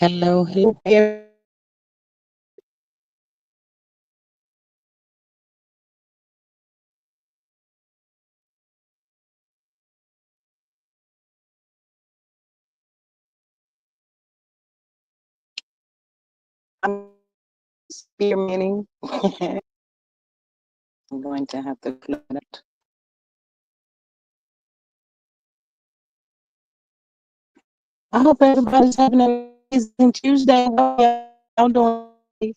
Hello, hello. I'm experimenting. I'm going to have to close it. I hope everybody's having an amazing Tuesday. How y'all doing?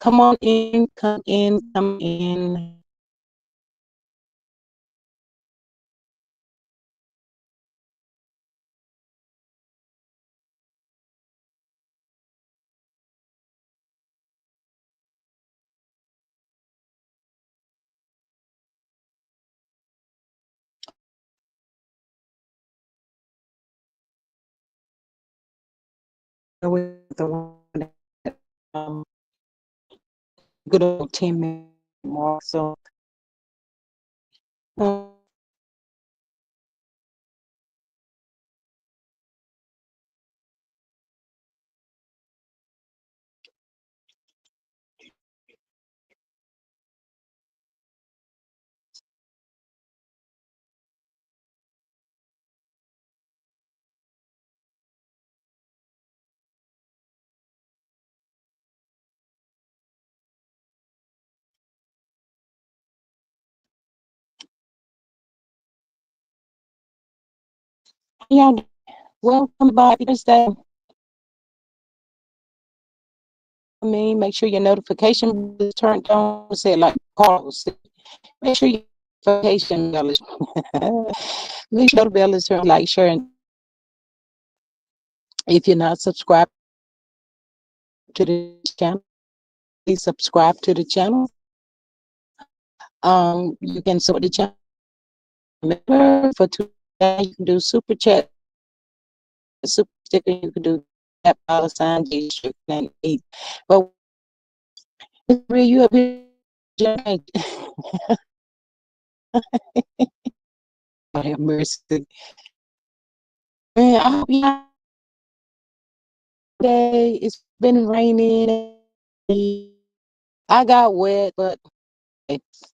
Come on in, come in, come in. With the one um, good old 10 minute mark. So, um, y'all, welcome back. Thursday. Make sure your notification is turned on. Say it like Carlos. Make sure your notification bell is make sure the bell is turned, like, share, and if you're not subscribed to the channel, please subscribe to the channel. You can support the channel. Remember, for today, you can do super chat, super sticker. You can do that dollar sign, district, and eat. But it's real, you up here. God have mercy. Man, I hope y'all day. It's been raining. I got wet, but it's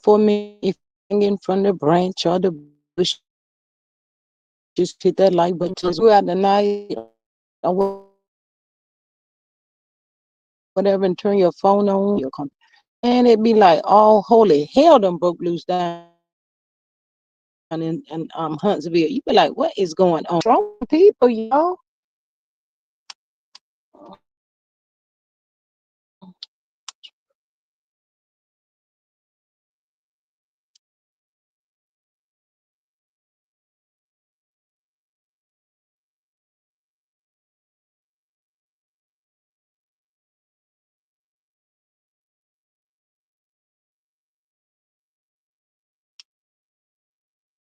for me. If hanging from the branch or the bush, just hit that like button throughout the night or whatever, and turn your phone on. And it'd be like all holy hell done broke loose down in Huntsville. You be like, what is going on? Wrong with people, y'all.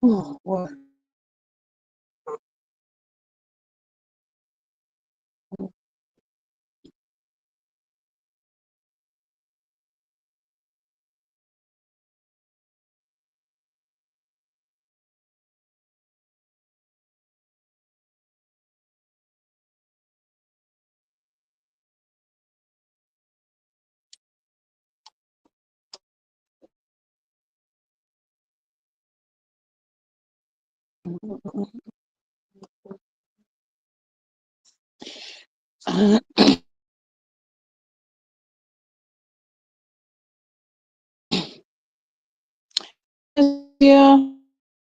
Oh, boy. Yeah,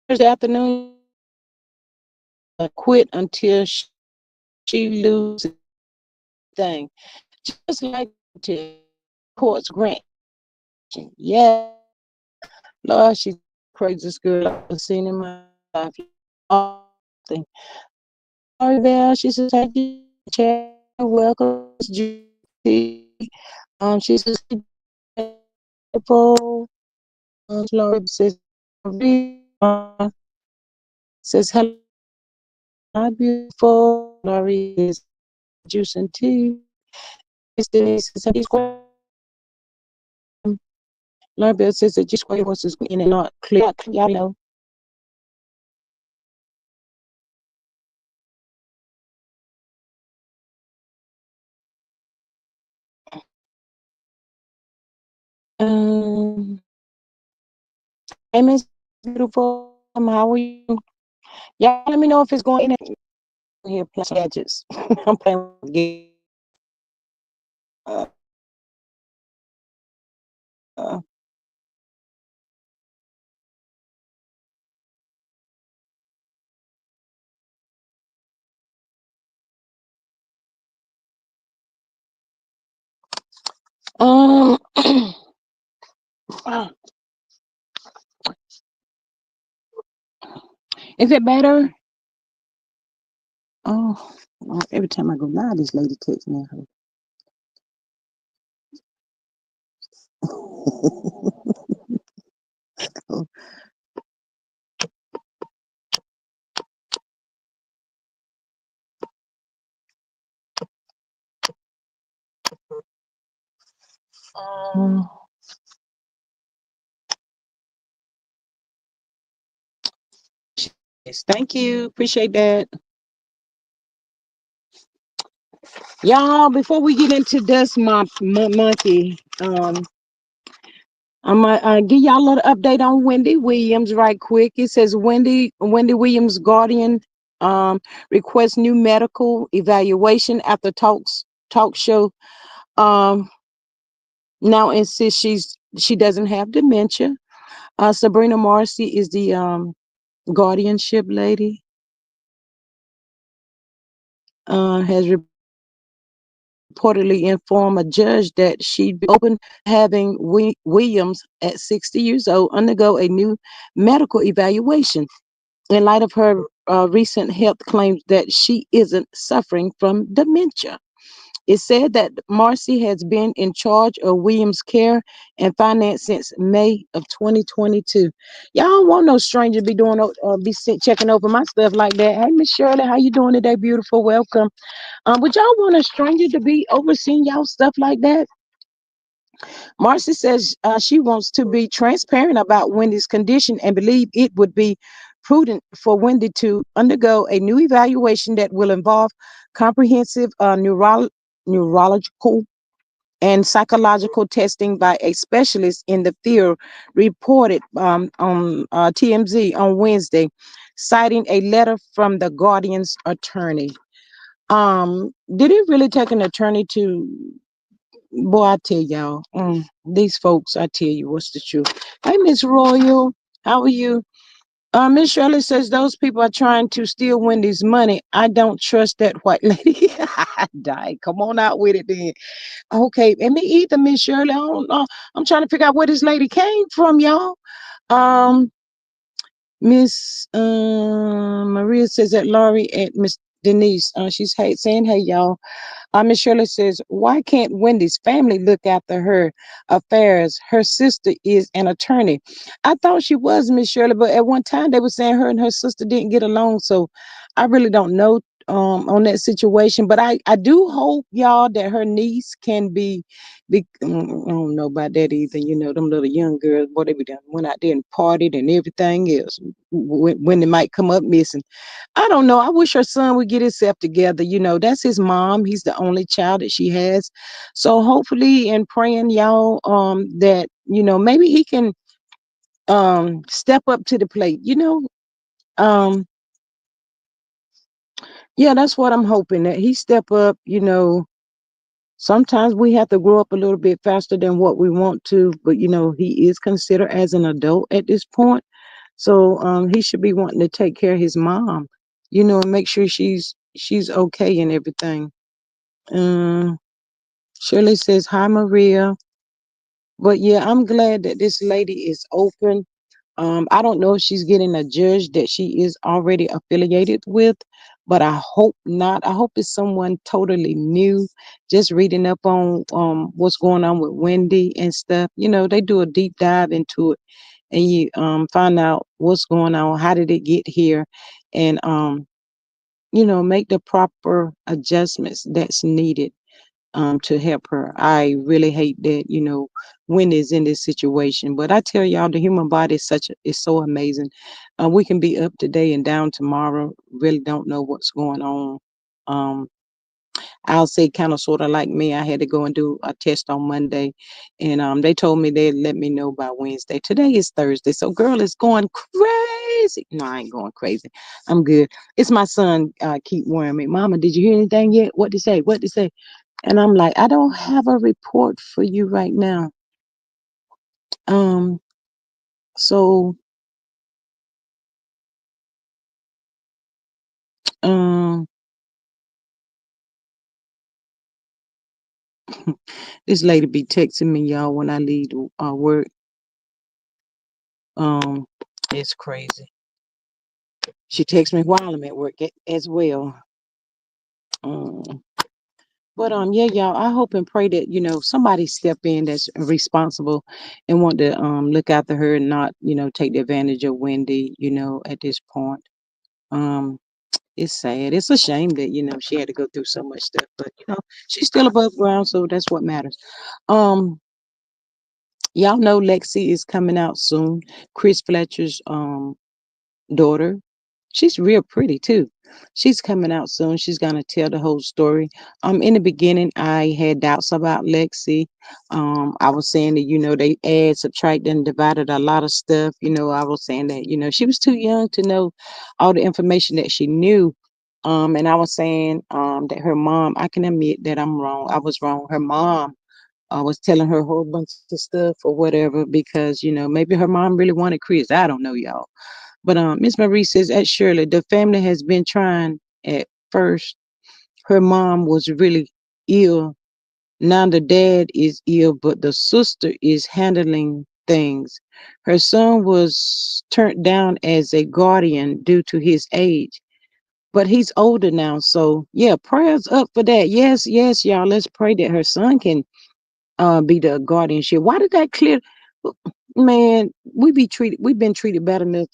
Thursday afternoon, quit until she loses thing. Just like to court's grant. Yeah, Lord, she's the craziest girl I've ever seen in my life. Thing. Sorry, Val. She said, thank you. chat. Welcome, Miss Juicy. She says, "Hey, beautiful." Miss Laurie says, says, "Hello, hi, beautiful." Laurie is juice and tea. Miss Denise says, "Hey, Laurie says that G Square voice is in and not clear. Y'all know." Um, hey, Miss Beautiful. How are you? Y'all let me know if it's going in and here playing gadgets. I'm playing with uh, uh, um, is it better? Oh, every time I go live, this lady texts me. Um, yes, thank you. Appreciate that. Y'all, before we get into Dust Monkey, I'm gonna give y'all a little update on Wendy Williams right quick. It says Wendy Williams guardian requests new medical evaluation after talk show um now insists she doesn't have dementia. Sabrina Marcy is the guardianship lady. Has reportedly informed a judge that she'd be open to having Williams at 60 years old undergo a new medical evaluation in light of her recent health claims that she isn't suffering from dementia. It said that Marcy has been in charge of Williams' care and finance since May of 2022. Y'all don't want no stranger to be doing checking over my stuff like that. Hey, Miss Shirley, how you doing today, beautiful? Welcome. Would y'all want a stranger to be overseeing y'all stuff like that? Marcy says she wants to be transparent about Wendy's condition and believe it would be prudent for Wendy to undergo a new evaluation that will involve comprehensive neurological and psychological testing by a specialist in the field, reported on TMZ on Wednesday, citing a letter from the Guardian's attorney. Did it really take an attorney to? Boy, I tell y'all, these folks, I tell you, what's the truth? Hey, Miss Royal, how are you? Miss Shirley says those people are trying to steal Wendy's money. I don't trust that white lady. Die. Come on out with it then. Okay, and me either, Miss Shirley. I don't know. I'm trying to figure out where this lady came from, y'all. Um, Miss Maria says that Laurie and Miss Denise, she's saying, hey, y'all. Miss Shirley says, why can't Wendy's family look after her affairs? Her sister is an attorney. I thought she was, Miss Shirley, but at one time they were saying her and her sister didn't get along. So I really don't know on that situation. But I do hope, y'all, that her niece can I don't know about that either. You know, them little young girls, boy, they be done went out there and partied and everything else when they might come up missing. I don't know. I wish her son would get himself together. You know, that's his mom. He's the only child that she has. So hopefully and praying y'all that, you know, maybe he can step up to the plate, you know. Um yeah, that's what I'm hoping that he step up, you know. Sometimes we have to grow up a little bit faster than what we want to, but you know, he is considered as an adult at this point. So he should be wanting to take care of his mom, you know, and make sure she's okay and everything. Um, Shirley says, hi, Maria. But yeah, I'm glad that this lady is open. I don't know if she's getting a judge that she is already affiliated with. but I hope not. I hope it's someone totally new, just reading up on what's going on with Wendy and stuff. They do a deep dive into it, and you find out what's going on, how did it get here, and make the proper adjustments that's needed to help her. I really hate that, Wendy is in this situation. But I tell y'all, the human body is so amazing. We can be up today and down tomorrow. Really don't know what's going on. Um, I'll say kind of sort of like me. I had to go and do a test on Monday, and they told me they'd let me know by Wednesday. Today is Thursday, so girl is going crazy. No, I ain't going crazy. I'm good. It's my son keep worrying me. Mama, did you hear anything yet? What they say? What they say? And I'm like, I don't have a report for you right now. Um, so um, this lady be texting me, y'all, when I leave work. Um, it's crazy. She texts me while I'm at work as well. Um, but yeah, y'all, I hope and pray that somebody step in that's responsible and want to look after her and not take advantage of Wendy. At this point. Um, it's sad. It's a shame that she had to go through so much stuff, but she's still above ground, so that's what matters. Um, y'all know Lexi is coming out soon. Chris Fletcher's daughter. She's real pretty too. She's coming out soon. She's gonna tell the whole story. In the beginning, I had doubts about Lexi. I was saying that they add, subtracted, and divided a lot of stuff. I was saying that she was too young to know all the information that she knew. And I was saying that her mom. I can admit that I'm wrong. I was wrong. Her mom. Was telling her a whole bunch of stuff or whatever because maybe her mom really wanted Chris. I don't know, y'all. But Miss Marie says at Shirley, the family has been trying at first. Her mom was really ill. Now the dad is ill, but the sister is handling things. Her son was turned down as a guardian due to his age, but he's older now. So yeah, prayers up for that. Yes, yes, y'all. Let's pray that her son can be the guardianship. Why did that clear? Man, we've been treated better enough,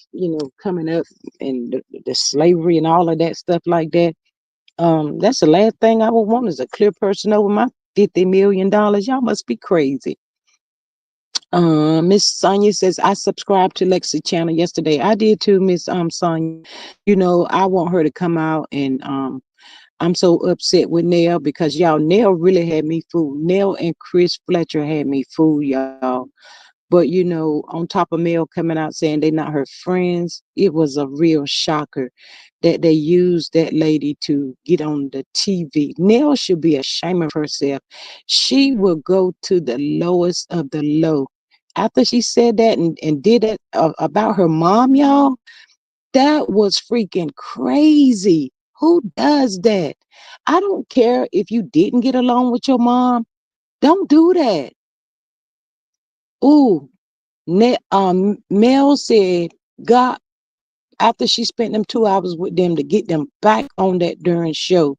coming up and the slavery and all of that stuff like that. That's the last thing I would want is a clear person over my $50 million. Y'all must be crazy. Miss Sonia says I subscribed to Lexi channel yesterday. I did too, Miss Sonia. I want her to come out and I'm so upset with Nell because y'all, Nell really had me fooled. Nell and Chris Fletcher had me fooled, y'all. But on top of Mel coming out saying they're not her friends, it was a real shocker that they used that lady to get on the TV. Nell should be ashamed of herself. She will go to the lowest of the low. After she said that and did it about her mom, y'all, that was freaking crazy. Who does that? I don't care if you didn't get along with your mom. Don't do that. Ooh, Mel said God after she spent them 2 hours with them to get them back on that during show.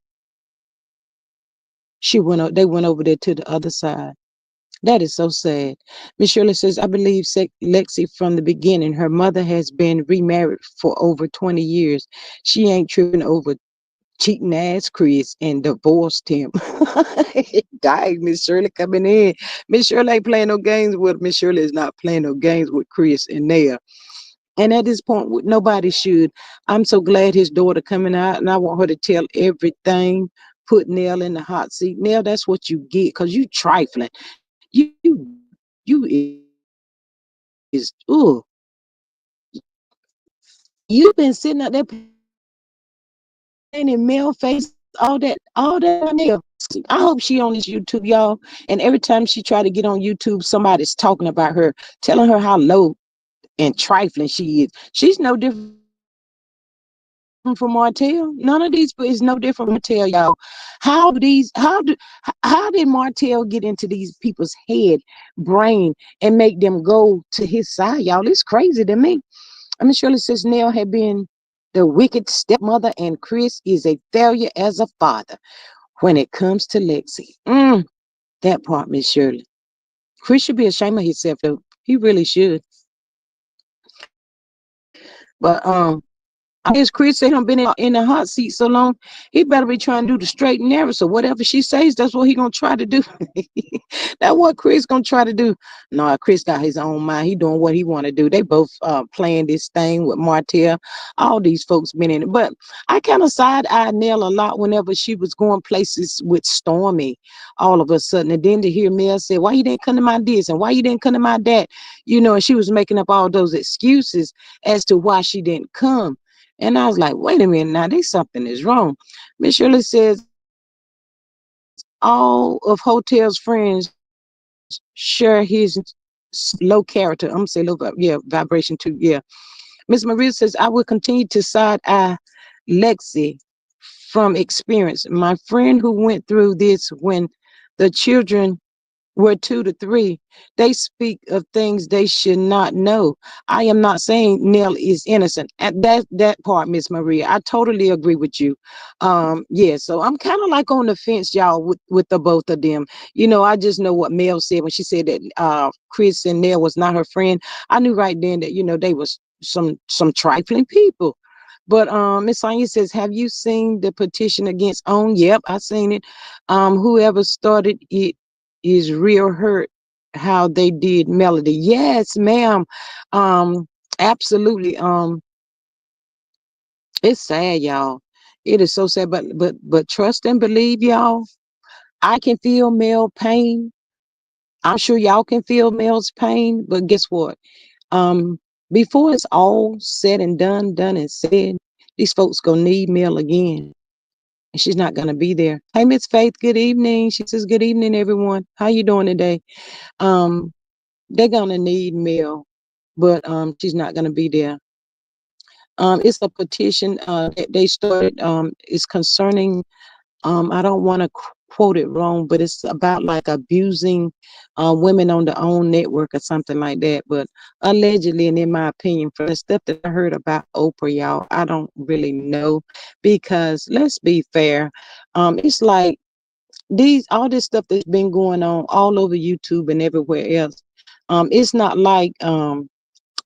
They went over there to the other side. That is so sad. Miss Shirley says, I believe Lexi from the beginning. Her mother has been remarried for over 20 years. She ain't tripping over cheating ass Chris and divorced him. Dang, Miss Shirley coming in. Miss Shirley ain't playing no games with Miss Shirley is not playing no games with Chris and Naya. And at this point, nobody should. I'm so glad his daughter coming out, and I want her to tell everything. Put Nell in the hot seat. Nell, that's what you get, because you trifling. You is you've been sitting up there in male face, all that on there. I hope she on this YouTube, y'all. And every time she try to get on YouTube, somebody's talking about her, telling her how low and trifling she is. She's no different from Martell. None of these is no different from Martell, y'all. How did Martell get into these people's head, brain, and make them go to his side, y'all? It's crazy to me. I mean, Shirley says Nell had been the wicked stepmother, and Chris is a failure as a father when it comes to Lexi. That part, Miss Shirley. Chris should be ashamed of himself, though. He really should. But I guess Chris said him been in the hot seat so long, he better be trying to do the straight and narrow. So whatever she says, that's what he gonna try to do. That's what Chris gonna try to do. No, Chris got his own mind. He doing what he want to do. They both playing this thing with Martell. All these folks been in it. But I kind of side-eyed Nell a lot whenever she was going places with Stormy all of a sudden. And then to hear Mel say, why you didn't come to my this and why you didn't come to my that? And she was making up all those excuses as to why she didn't come. And I was like, wait a minute, now there's something is wrong. Miss Shirley says all of Hotel's friends share his low character. I'm gonna say low, yeah, vibration too. Yeah. Miss Maria says I will continue to side eye Lexi from experience. My friend who went through this when the children were 2 to 3, they speak of things they should not know. I am not saying Nell is innocent. At that part, Miss Maria, I totally agree with you. Yeah, so I'm kind of like on the fence, y'all, with the both of them. I just know what Mel said when she said that Chris and Nell was not her friend. I knew right then that they was some trifling people. But Miss Sonia says, have you seen the petition against OWN? Yep, I seen it. Whoever started it is real hurt how they did Melody. Yes, ma'am. Um, absolutely. It's sad, y'all. It is so sad, but trust and believe, y'all. I can feel Mel pain. I'm sure y'all can feel Mel's pain, but guess what? Um, Before it's all said and done and said, these folks gonna need Mel again. And she's not gonna be there. Hey, Miss Faith, good evening. She says, good evening, everyone. How you doing today? Um, they're gonna need Mel, but she's not gonna be there. It's a petition that they started. It's concerning. I don't want to quote it wrong, but it's about like abusing women on the OWN network or something like that. But allegedly, and in my opinion, from the stuff that I heard about Oprah, y'all, I don't really know because let's be fair. It's like all this stuff that's been going on all over YouTube and everywhere else. It's not like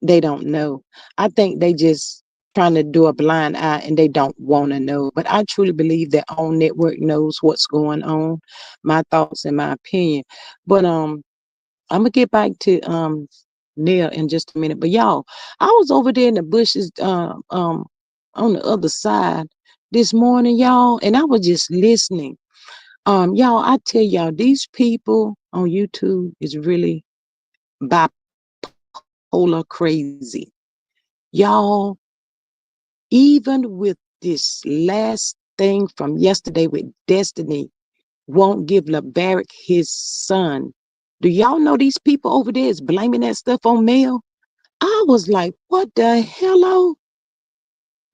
they don't know. I think they just trying to do a blind eye and they don't want to know. But I truly believe that OWN network knows what's going on. My thoughts and my opinion. But I'm gonna get back to Neil in just a minute. But y'all, I was over there in the bushes on the other side this morning, y'all, and I was just listening. Y'all, I tell y'all, these people on YouTube is really bipolar crazy. Y'all, even with this last thing from yesterday with Destiny won't give LeBaric his son. Do y'all know these people over there is blaming that stuff on Mel? I was like, what the hello?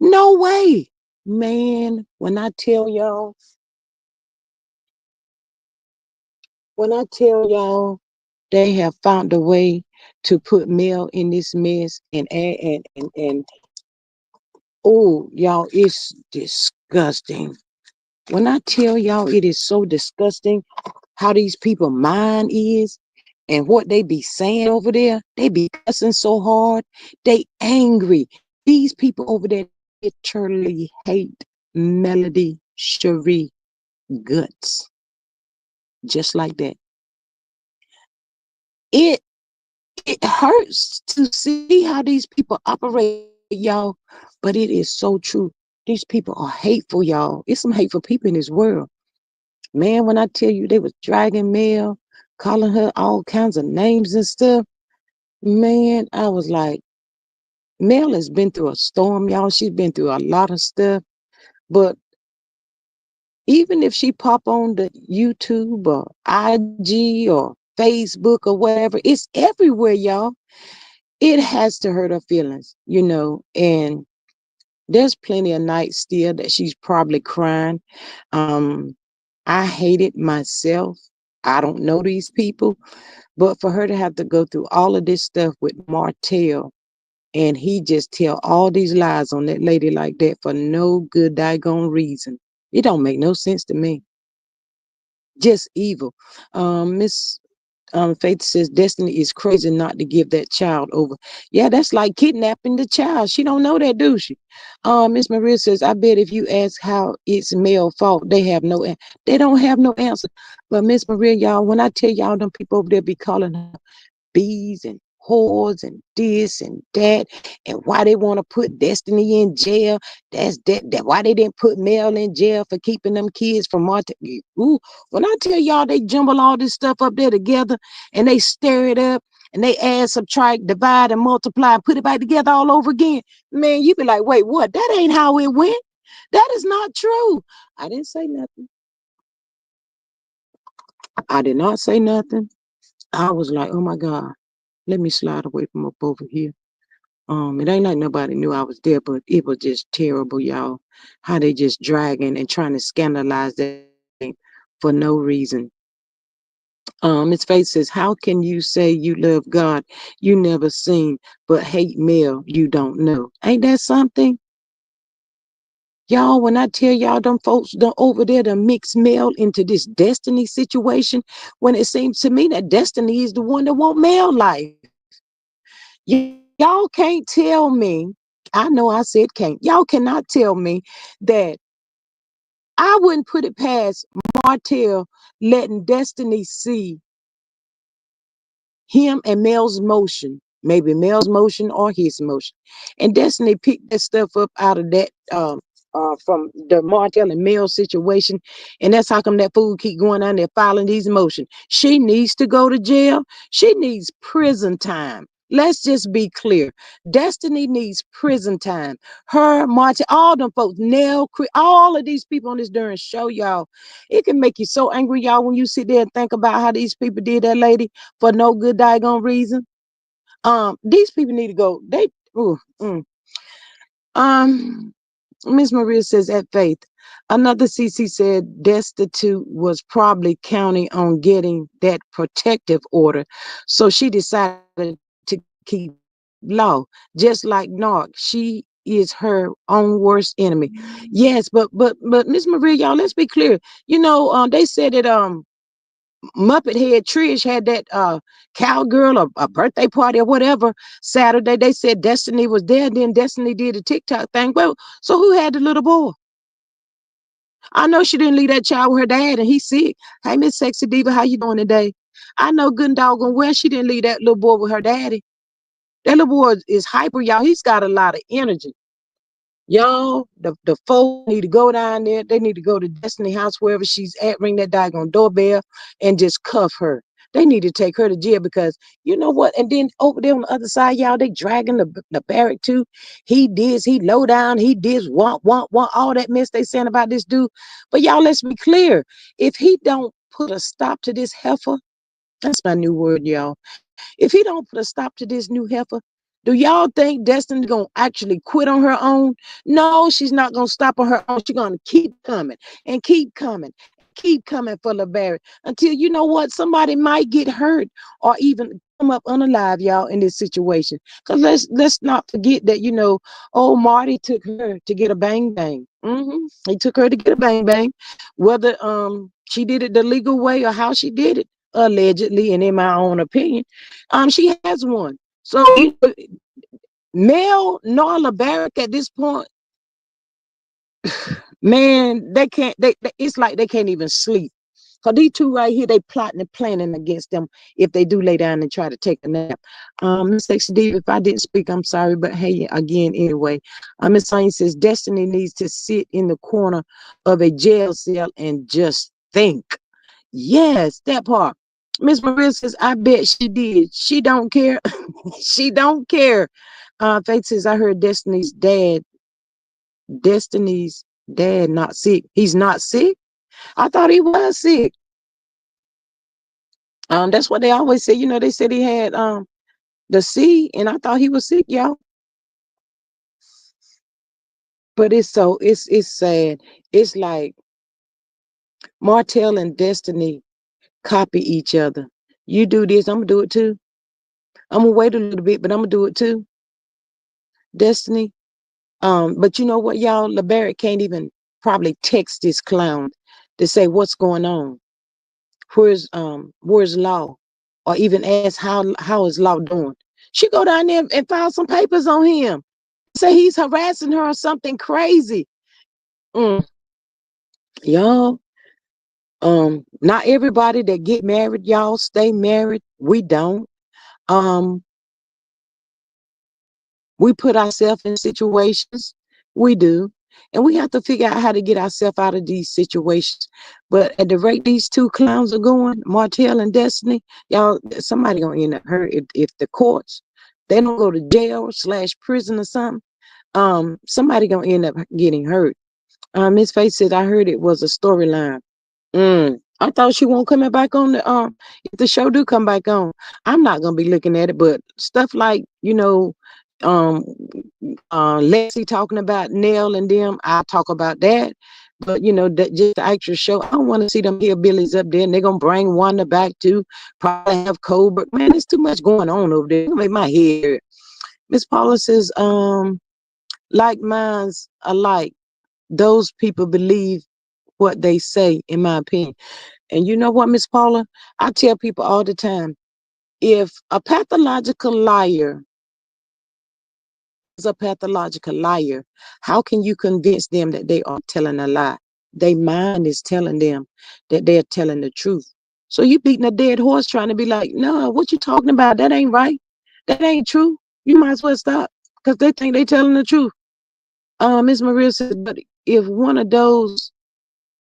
No way. Man, when I tell y'all they have found a way to put Mel in this mess and oh y'all, it's disgusting. When I tell y'all it is so disgusting how these people mind is and what they be saying over there, they be cussing so hard, they angry. These people over there literally hate Melody Cherie guts, just like that. It it hurts to see how these people operate, y'all, but it is so true. These people are hateful, y'all. It's some hateful people in this world. Man, when I tell you they was dragging Mel, calling her all kinds of names and stuff, man, I was like, Mel has been through a storm, y'all. She's been through a lot of stuff. But even if she pop on the YouTube or IG or Facebook or whatever, it's everywhere, y'all. It has to hurt her feelings. And there's plenty of nights still that she's probably crying. Um, I hate it myself. I don't know these people, but for her to have to go through all of this stuff with Martell, and he just tell all these lies on that lady like that for no good daggone reason. It don't make no sense to me. Just evil. Miss Faith says Destiny is crazy not to give that child over. Yeah, that's like kidnapping the child. She don't know that, do she? Miss Maria says, I bet if you ask how it's male fault, they don't have no answer. But Miss Maria, y'all, when I tell y'all them people over there be calling her bees and whores and this and that, and why they want to put Destiny in jail. That why they didn't put Mel in jail for keeping them kids from Martin. Ooh, when I tell y'all they jumble all this stuff up there together and they stir it up and they add, subtract, divide, and multiply, put it back together all over again. Man, you be like, wait, what? That ain't how it went. That is not true. I didn't say nothing. I did not say nothing. I was like, oh my God, let me slide away from up over here. It ain't like nobody knew I was there, but it was just terrible, y'all. How they just dragging and trying to scandalize that for no reason. Miss Faith says, how can you say you love God you never seen, but hate male you don't know? Ain't that something? Y'all, when I tell y'all them folks done over there to mix male into this Destiny situation, when it seems to me that Destiny is the one that want male life. Y'all can't tell me, I know I said can't, y'all cannot tell me that I wouldn't put it past Martell letting Destiny see him and Mel's motion, maybe Mel's motion or his motion. And Destiny picked that stuff up out of that from the Martell and Mel situation. And that's how come that fool keep going on there filing these motions. She needs to go to jail. She needs prison time. Let's just be clear. Destiny needs prison time. Her, Martell, all them folks, Nell, all of these people on this darn show, y'all. It can make you so angry, y'all, when you sit there and think about how these people did that lady for no good daggone reason. These people need to go. They ooh, um Miss Maria says at Faith. Another CC said Destitute was probably counting on getting that protective order. So she decided to keep law. Just like Narc. She is her own worst enemy. Yes, but Miss Maria, y'all, let's be clear. You know, they said that Muppet Head Trish had that cowgirl or a birthday party or whatever Saturday. They said Destiny was there. Then Destiny did a TikTok thing. Well, so who had the little boy? I know she didn't leave that child with her dad and he's sick. Hey, Miss Sexy Diva, how you doing today? I know good and doggone well she didn't leave that little boy with her daddy. That little boy is hyper, y'all. He's got a lot of energy. Y'all, the folks need to go down there. They need to go to Destiny House, wherever she's at, ring that doggone doorbell, and just cuff her. They need to take her to jail because you know what? And then over there on the other side, y'all, they dragging the barrack too. He low down, he did want all that mess they saying about this dude. But y'all, let's be clear. If he don't put a stop to this heifer, that's my new word, y'all. If he don't put a stop to this new heifer, do y'all think Destiny gonna actually quit on her own? No, she's not gonna stop on her own. She's gonna keep coming and keep coming, keep coming for LeBarry until you know what, somebody might get hurt or even come up unalive, y'all, in this situation. Cause let's not forget that old Marty took her to get a bang bang. He took her to get a bang bang, whether she did it the legal way or how she did it allegedly, and in my own opinion, she has one. So Mel Norla Barrack at this point, man, they can't. It's like they can't even sleep. Cause these two right here, they plotting and planning against them if they do lay down and try to take a nap. Miss Sexy D, if I didn't speak, I'm sorry, but hey, again, anyway. Miss Science says Destiny needs to sit in the corner of a jail cell and just think. Yes, that part. Miss Maria says, I bet she did. She don't care. She don't care. Faith says, I heard Destiny's dad not sick. He's not sick? I thought he was sick. That's what they always say. They said he had the C, and I thought he was sick, y'all. But it's sad. It's like Martell and Destiny copy each other. You do this, I'm gonna do it too. I'm gonna wait a little bit, but I'm gonna do it too. Destiny. But you know what, y'all? LeBarrett can't even probably text this clown to say what's going on. Where's Law? Or even ask how is Law doing. She go down there and file some papers on him. Say he's harassing her or something crazy. Mm, y'all, not everybody that get married, y'all, stay married. We don't. Um, we put ourselves in situations. We do. And we have to figure out how to get ourselves out of these situations. But at the rate these two clowns are going, Martell and Destiny, y'all, somebody gonna end up hurt if the courts, they don't go to jail/prison or something. Somebody gonna end up getting hurt. Miss Faith said, I heard it was a storyline. I thought she won't coming back on the if the show do come back on. I'm not gonna be looking at it, but stuff like, um Lexi talking about Nell and them, I'll talk about that. But that just the actual show, I don't want to see them hillbillies up there and they're gonna bring Wanda back too. Probably have Cobra. Man, there's too much going on over there. It's gonna make my head hurt. Miss Paula says, like minds alike, those people believe what they say, in my opinion. And you know what, Miss Paula? I tell people all the time, if a pathological liar is a pathological liar, how can you convince them that they are telling a lie? Their mind is telling them that they're telling the truth. So you beating a dead horse trying to be like, no, what you talking about? That ain't right. That ain't true. You might as well stop because they think they telling the truth. Miss Maria says, if one of those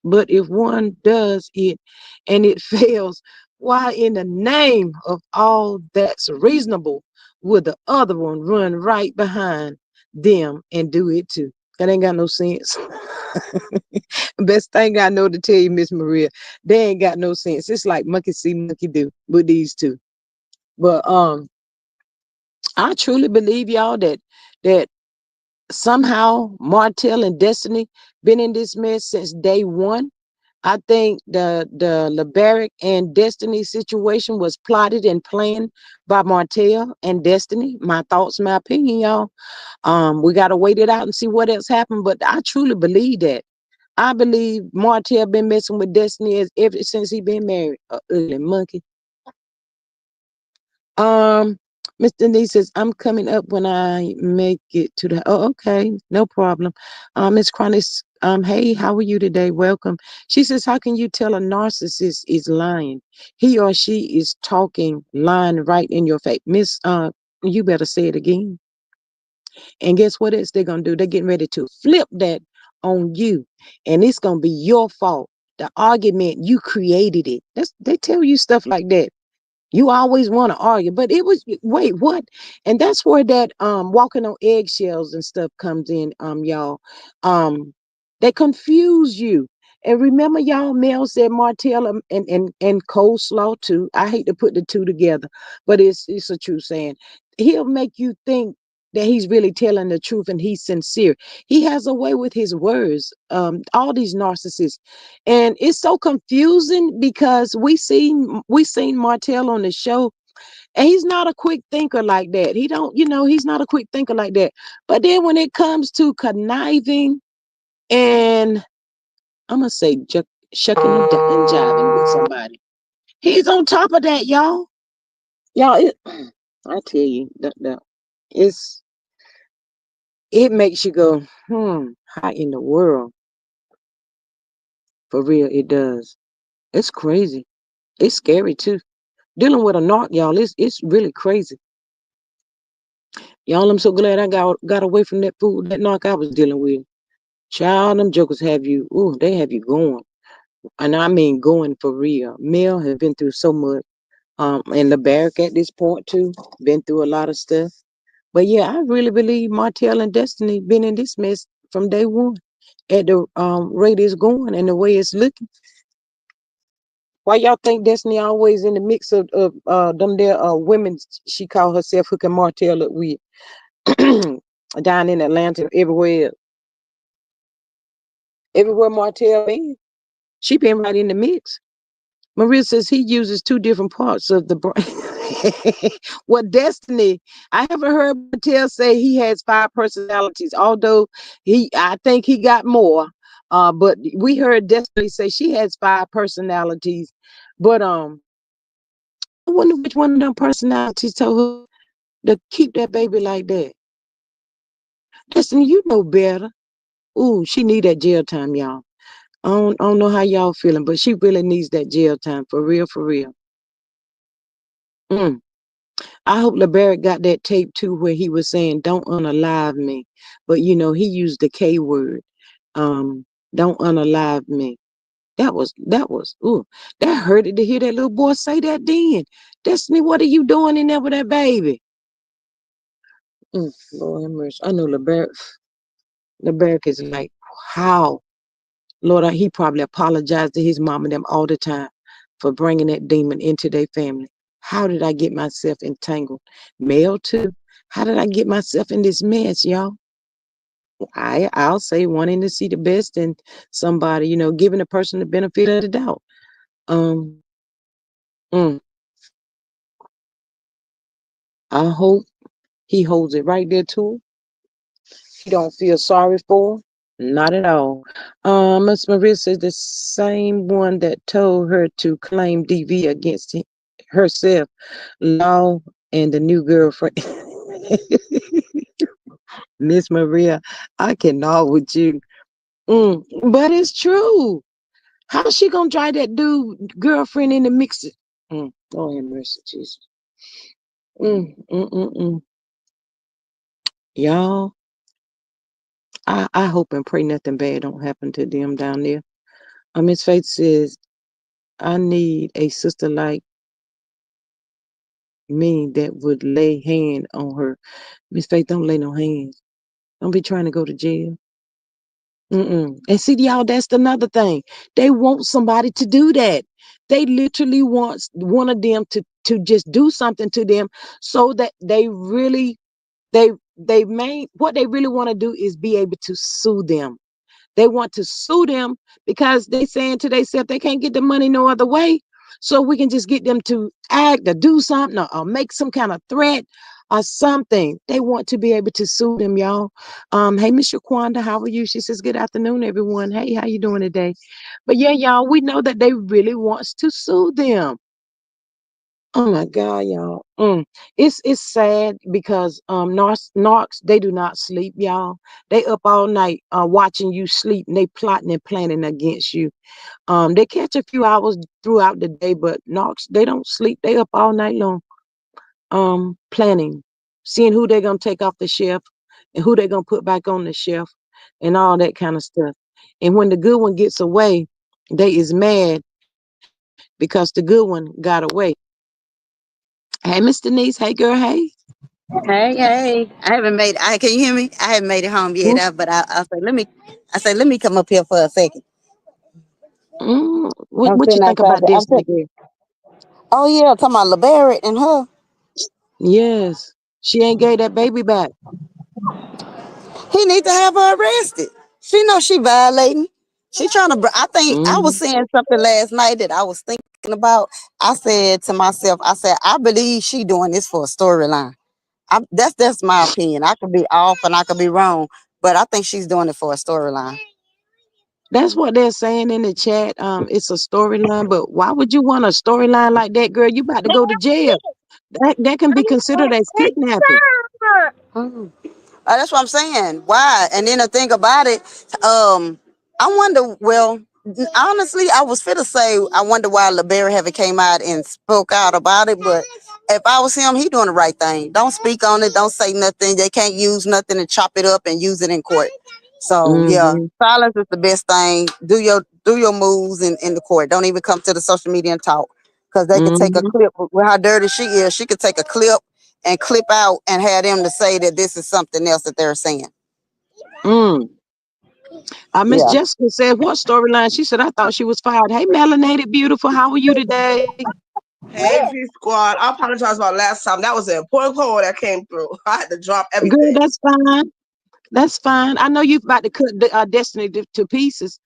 but if one does it and it fails, why in the name of all that's reasonable would the other one run right behind them and do it too? That ain't got no sense. Best thing I know to tell you, Miss Maria, they ain't got no sense. It's like monkey see, monkey do with these two. But I truly believe, y'all, that somehow Martell and Destiny been in this mess since day one. I think the LeBarrett and Destiny situation was plotted and planned by Martell and Destiny. My thoughts, my opinion, y'all. We gotta wait it out and see what else happened. But I truly believe that. I believe Martell been messing with Destiny ever since he been married. A ugly monkey. Um, Miss Denise says, I'm coming up when I make it to the okay, no problem. Miss Chronis, hey, how are you today? Welcome. She says, how can you tell a narcissist is lying? He or she is talking, lying right in your face. Miss, you better say it again. And guess what else they're gonna do? They're getting ready to flip that on you. And it's gonna be your fault. The argument, you created it. They tell you stuff like that. You always want to argue, but it was wait, what? And that's where that walking on eggshells and stuff comes in, y'all. They confuse you. And remember, y'all, Mel said Martell and coleslaw too. I hate to put the two together, but it's a true saying. He'll make you think that he's really telling the truth and he's sincere. He has a way with his words. All these narcissists, and it's so confusing because we seen Martell on the show, and he's not a quick thinker like that. He don't, he's not a quick thinker like that. But then when it comes to conniving and I'm gonna say shucking and jiving with somebody, he's on top of that, y'all. Y'all, I tell you, it's it makes you go, how in the world? For real, it does. It's crazy. It's scary too. Dealing with a narc, y'all, it's really crazy. Y'all, I'm so glad I got away from that fool, that narc I was dealing with. Child, them jokers have you, they have you going. And I mean going for real. Mel has been through so much. And the barrack at this point too, been through a lot of stuff. But yeah, I really believe Martell and Destiny been in this mess from day one. At the rate it's going and the way it's looking. Why y'all think Destiny always in the mix of them there women she called herself hooking Martell up with down in Atlanta, everywhere Martell been, she been right in the mix. Maria says he uses two different parts of the brain. Well, Destiny, I haven't heard Mattel say he has 5 personalities, although I think he got more. But we heard Destiny say she has 5 personalities. But I wonder which one of them personalities told her to keep that baby like that. Destiny, you know better. Ooh, she need that jail time, y'all. I don't know how y'all feeling, but she really needs that jail time for real, for real. Mm. I hope LeBarrett got that tape too, where he was saying, "Don't unalive me," but he used the K word. Um, don't unalive me. That was. Ooh, that hurted to hear that little boy say that. Then, Destiny, what are you doing in there with that baby? Lord have mercy. I know LeBarrett is like, how? Lord, he probably apologized to his mom and them all the time for bringing that demon into their family. How did I get myself entangled? Male too. How did I get myself in this mess, y'all? I'll say wanting to see the best in somebody, giving a person the benefit of the doubt. Um, mm, I hope he holds it right there too. He don't feel sorry for her. Not at all. Miss Maria says the same one that told her to claim DV against herself, Law, and the new girlfriend. Miss Maria, I cannot with you. But it's true. How's she gonna drive that dude girlfriend in the mix? Oh, have mercy, Jesus. Mm, mm, mm, mm. Y'all, I hope and pray nothing bad don't happen to them down there. Miss Faith says, I need a sister like me that would lay hand on her. Miss Faith, don't lay no hands. Don't be trying to go to jail. And see, y'all, that's another thing. They want somebody to do that. They literally want one of them to just do something to them so that what they really want to do is be able to sue them. They want to sue them because they saying to themselves they can't get the money no other way. So we can just get them to act or do something or make some kind of threat or something. They want to be able to sue them, y'all. Hey, Miss Shaquanda, how are you? She says, good afternoon, everyone. Hey, how you doing today? But yeah, y'all, we know that they really wants to sue them. Oh my God, y'all. It's sad because narcs they do not sleep, y'all. They up all night watching you sleep and they plotting and planning against you. They catch a few hours throughout the day, but narcs they don't sleep. They up all night long planning, seeing who they're gonna take off the shelf and who they're gonna put back on the shelf and all that kind of stuff. And when the good one gets away, they is mad because the good one got away. Hey, Miss Denise. Hey, girl. Hey. Hey, hey. I haven't made can you hear me? I haven't made it home yet, but I say let me come up here for a second. What I'm what you sitting think outside about I'm Destiny sitting, girl? oh yeah, talking about LeBarrett and her. Yes, she ain't gave that baby back. He need to have her arrested. She knows she violating. She trying to I think I was Mm, saying something last night that I was thinking about. I said to myself, I said, I believe she doing this for a storyline. That's my opinion. I could be off and I could be wrong, but I think she's doing it for a storyline. that's what they're saying in the chat. It's a storyline, but why would you want a storyline like that, girl? You about to go to jail. That can be considered as kidnapping. Mhm. That's what I'm saying. Why? And then the thing about it, I wonder. Well, honestly, I was fit to say I wonder why LeBarry haven't came out and spoke out about it. But if I was him, he doing the right thing. Don't speak on it. Don't say nothing. They can't use nothing and chop it up and use it in court. So yeah, Mm-hmm. silence is the best thing. Do your moves in the court. Don't even come to the social media and talk because they could take a Mm-hmm. clip with how dirty she is. She could take a clip and clip out and have them to say that this is something else that they're saying. Mm. Miss Yeah. Jessica said, what storyline? She said, I thought she was fired. Hey, melanated beautiful. How are you today? Hey, G Squad. I apologize about last time. That was an important call that came through. I had to drop Girl, everything. that's fine. That's fine. I know you about to cut the, Destiny to pieces.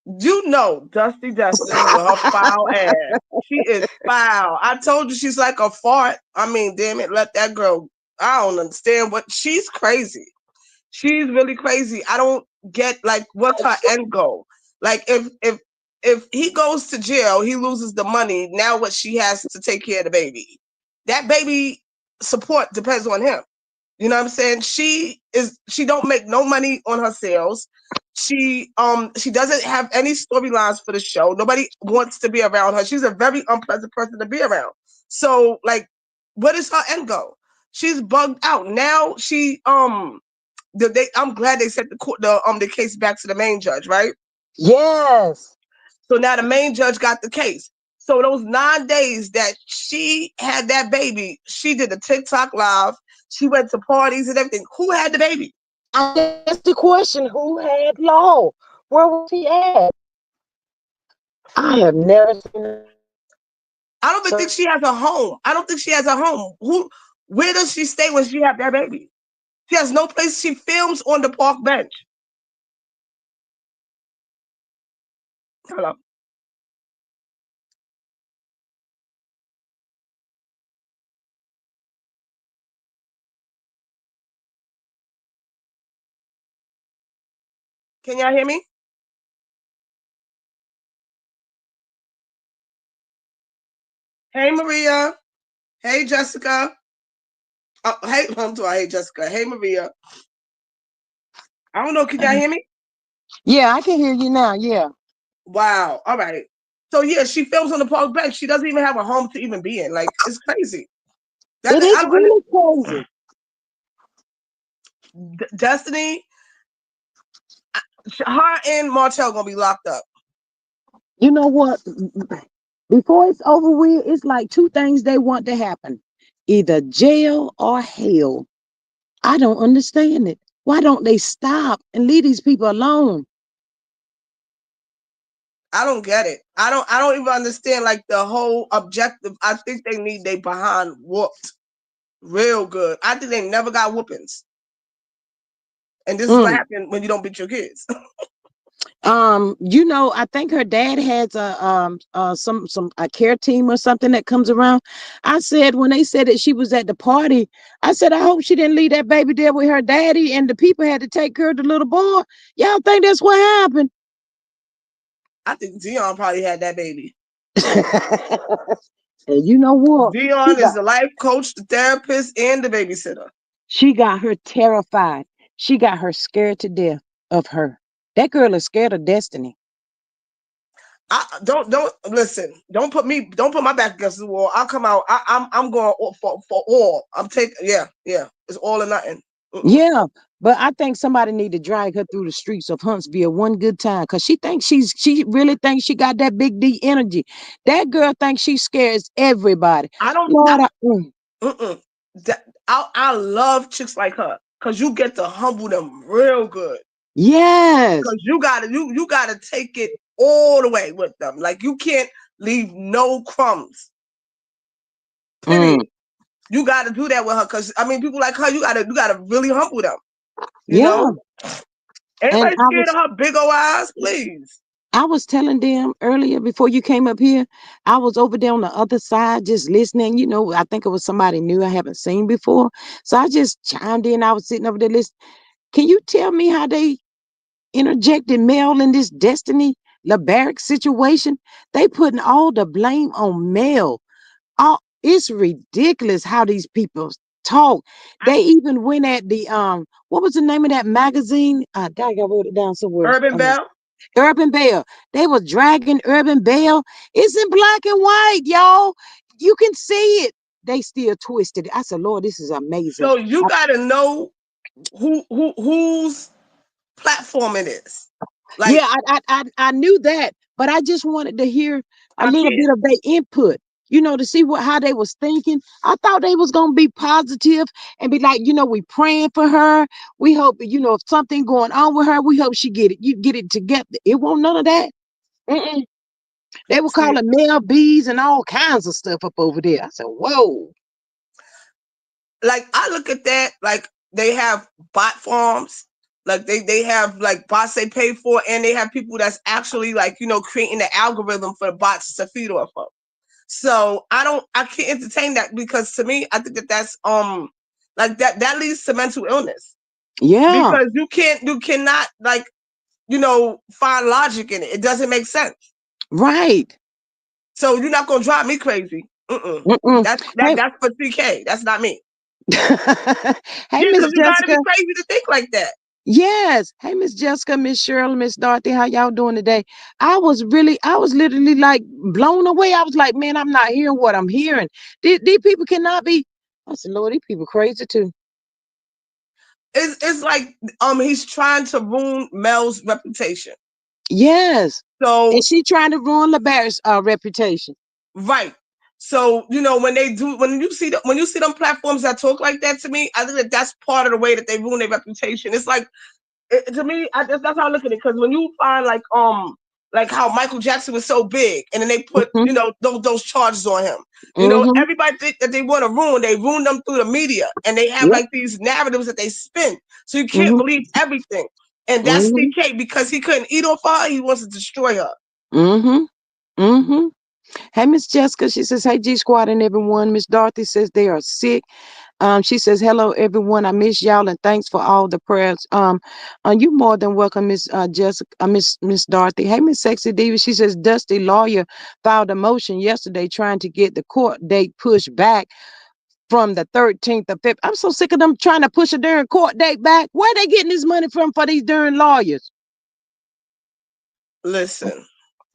You know, Dusty Destiny with her foul ass. She is foul. I told you she's like a fart. I mean, damn it, let that girl. I don't understand what she's crazy. She's really crazy. I don't get like what's her end goal. Like if he goes to jail, he loses the money. Now what she has to take care of the baby. That baby support depends on him. You know what I'm saying? She don't make no money on her sales. She doesn't have any storylines for the show. Nobody wants to be around her. She's a very unpleasant person to be around. So like what is her end goal? She's bugged out. Now I'm glad they sent the case back to the main judge, right? Yes. So now the main judge got the case. So those 9 days that she had that baby, she did a TikTok live. She went to parties and everything. Who had the baby? That's the question. Who had Law? Where was he at? I have never seen it. I don't even think she has a home. I don't think she has a home. Where does she stay when she have that baby? She has no place. She films on the park bench. Hello. Can y'all hear me? Hey Maria. Hey Jessica. Oh, hey, I'm sorry. Hey Jessica. Hey Maria. I don't know. Can y'all hear me? Yeah, I can hear you now. Yeah. Wow. All right. So yeah, she films on the park bench. She doesn't even have a home to even be in. Like it's crazy. That It I is don't. really crazy. Destiny, her and Martell gonna be locked up. You know what? Before it's over with, it's like two things they want to happen: either jail or hell. I don't understand it. Why don't they stop and leave these people alone? I don't get it. I don't even understand like the whole objective. I think they need they behind whooped real good. I think they never got whoopings. And this is what Mm. happened when you don't beat your kids. I think her dad has some a care team or something that comes around. I said when they said that she was at the party, I said I hope she didn't leave that baby there with her daddy and the people had to take care of the little boy. Y'all think that's what happened? I think Dion probably had that baby. And you know what? Dion is the life coach, the therapist, and the babysitter. She got her terrified. She got her scared to death of her. That girl is scared of Destiny. I don't listen. Don't put my back against the wall. I'll come out. I'm going for all. I'm taking. Yeah. It's all or nothing. Mm-mm. Yeah, but I think somebody need to drag her through the streets of Huntsville one good time because she really thinks she got that big D energy. That girl thinks she scares everybody. I don't. Lord, Mm-mm. I love chicks like her because you get to humble them real good. yes. Because you gotta take it all the way with them. Like you can't leave no crumbs. Mm, Period. You gotta do that with her because I mean people like her, you gotta really humble them. You yeah. know? And Everybody scared of her big old eyes, please. I was telling them earlier before you came up here, I was over there on the other side just listening. I think it was somebody new I haven't seen before. So I just chimed in. I was sitting over there listening. Can you tell me how they interjected Mel in this Destiny LeBarrick situation? They putting all the blame on Mel. It's ridiculous how these people talk. They even went at the what was the name of that magazine? Dang, I wrote it down somewhere. Urban Bell. Urban Bell. They was dragging Urban Bell. It's in black and white, y'all. You can see it. They still twisted it. I said, Lord, this is amazing. So you gotta know whose platform it is. Like Yeah, I knew that, but I just wanted to hear a I little can't. bit of their input, to see how they was thinking. I thought they was gonna be positive and be like, we praying for her. We hope, if something going on with her, we hope you get it together. It won't none of that. Mm-mm. They were See, calling male bees and all kinds of stuff up over there. I said, whoa. like I look at that like they have bot farms Like they have like bots they pay for, and they have people that's actually like, creating the algorithm for the bots to feed off of. So I can't entertain that, because to me, I think that that's like that leads to mental illness, Yeah. because you cannot like, find logic in it. It doesn't make sense. Right. So you're not gonna drive me crazy. Mm-mm. Hey, That's for CK. That's not me. hey, Yeah, Miss because you gotta Jessica. be crazy to think like that. Yes. Hey, Miss Jessica, Miss Shirley, Miss Dorothy, how y'all doing today? I was literally like blown away. I was like, man, I'm not hearing what I'm hearing. These people cannot be. I said, Lord, these people crazy too. It's like he's trying to ruin Mel's reputation. Yes. And So she trying to ruin LeBare's reputation. right. So when you see them platforms that talk like that, to me, I think that that's part of the way that they ruin their reputation. It's like, to me, that's how I look at it. Because when you find like how Michael Jackson was so big, and then they put Mm-hmm. those charges on him. Mm-hmm. Everybody think that they want to ruin. They ruin them through the media, and they have Yep. like these narratives that they spin. So you can't Mm-hmm. believe everything. And that's Mm-hmm. CK, because he couldn't eat off her. He wants to destroy her. Mm-hmm. Mm-hmm. Hey, Miss Jessica, she says, hey, G Squad and everyone. Miss Dorothy says they are sick. She says, hello, everyone. I miss y'all and thanks for all the prayers. You more than welcome, Miss Jessica, Miss Dorothy. Hey, Miss Sexy Diva. She says, Dusty lawyer filed a motion yesterday trying to get the court date pushed back from the 13th of February. I'm so sick of them trying to push a darn court date back. Where are they getting this money from for these darn lawyers? Listen,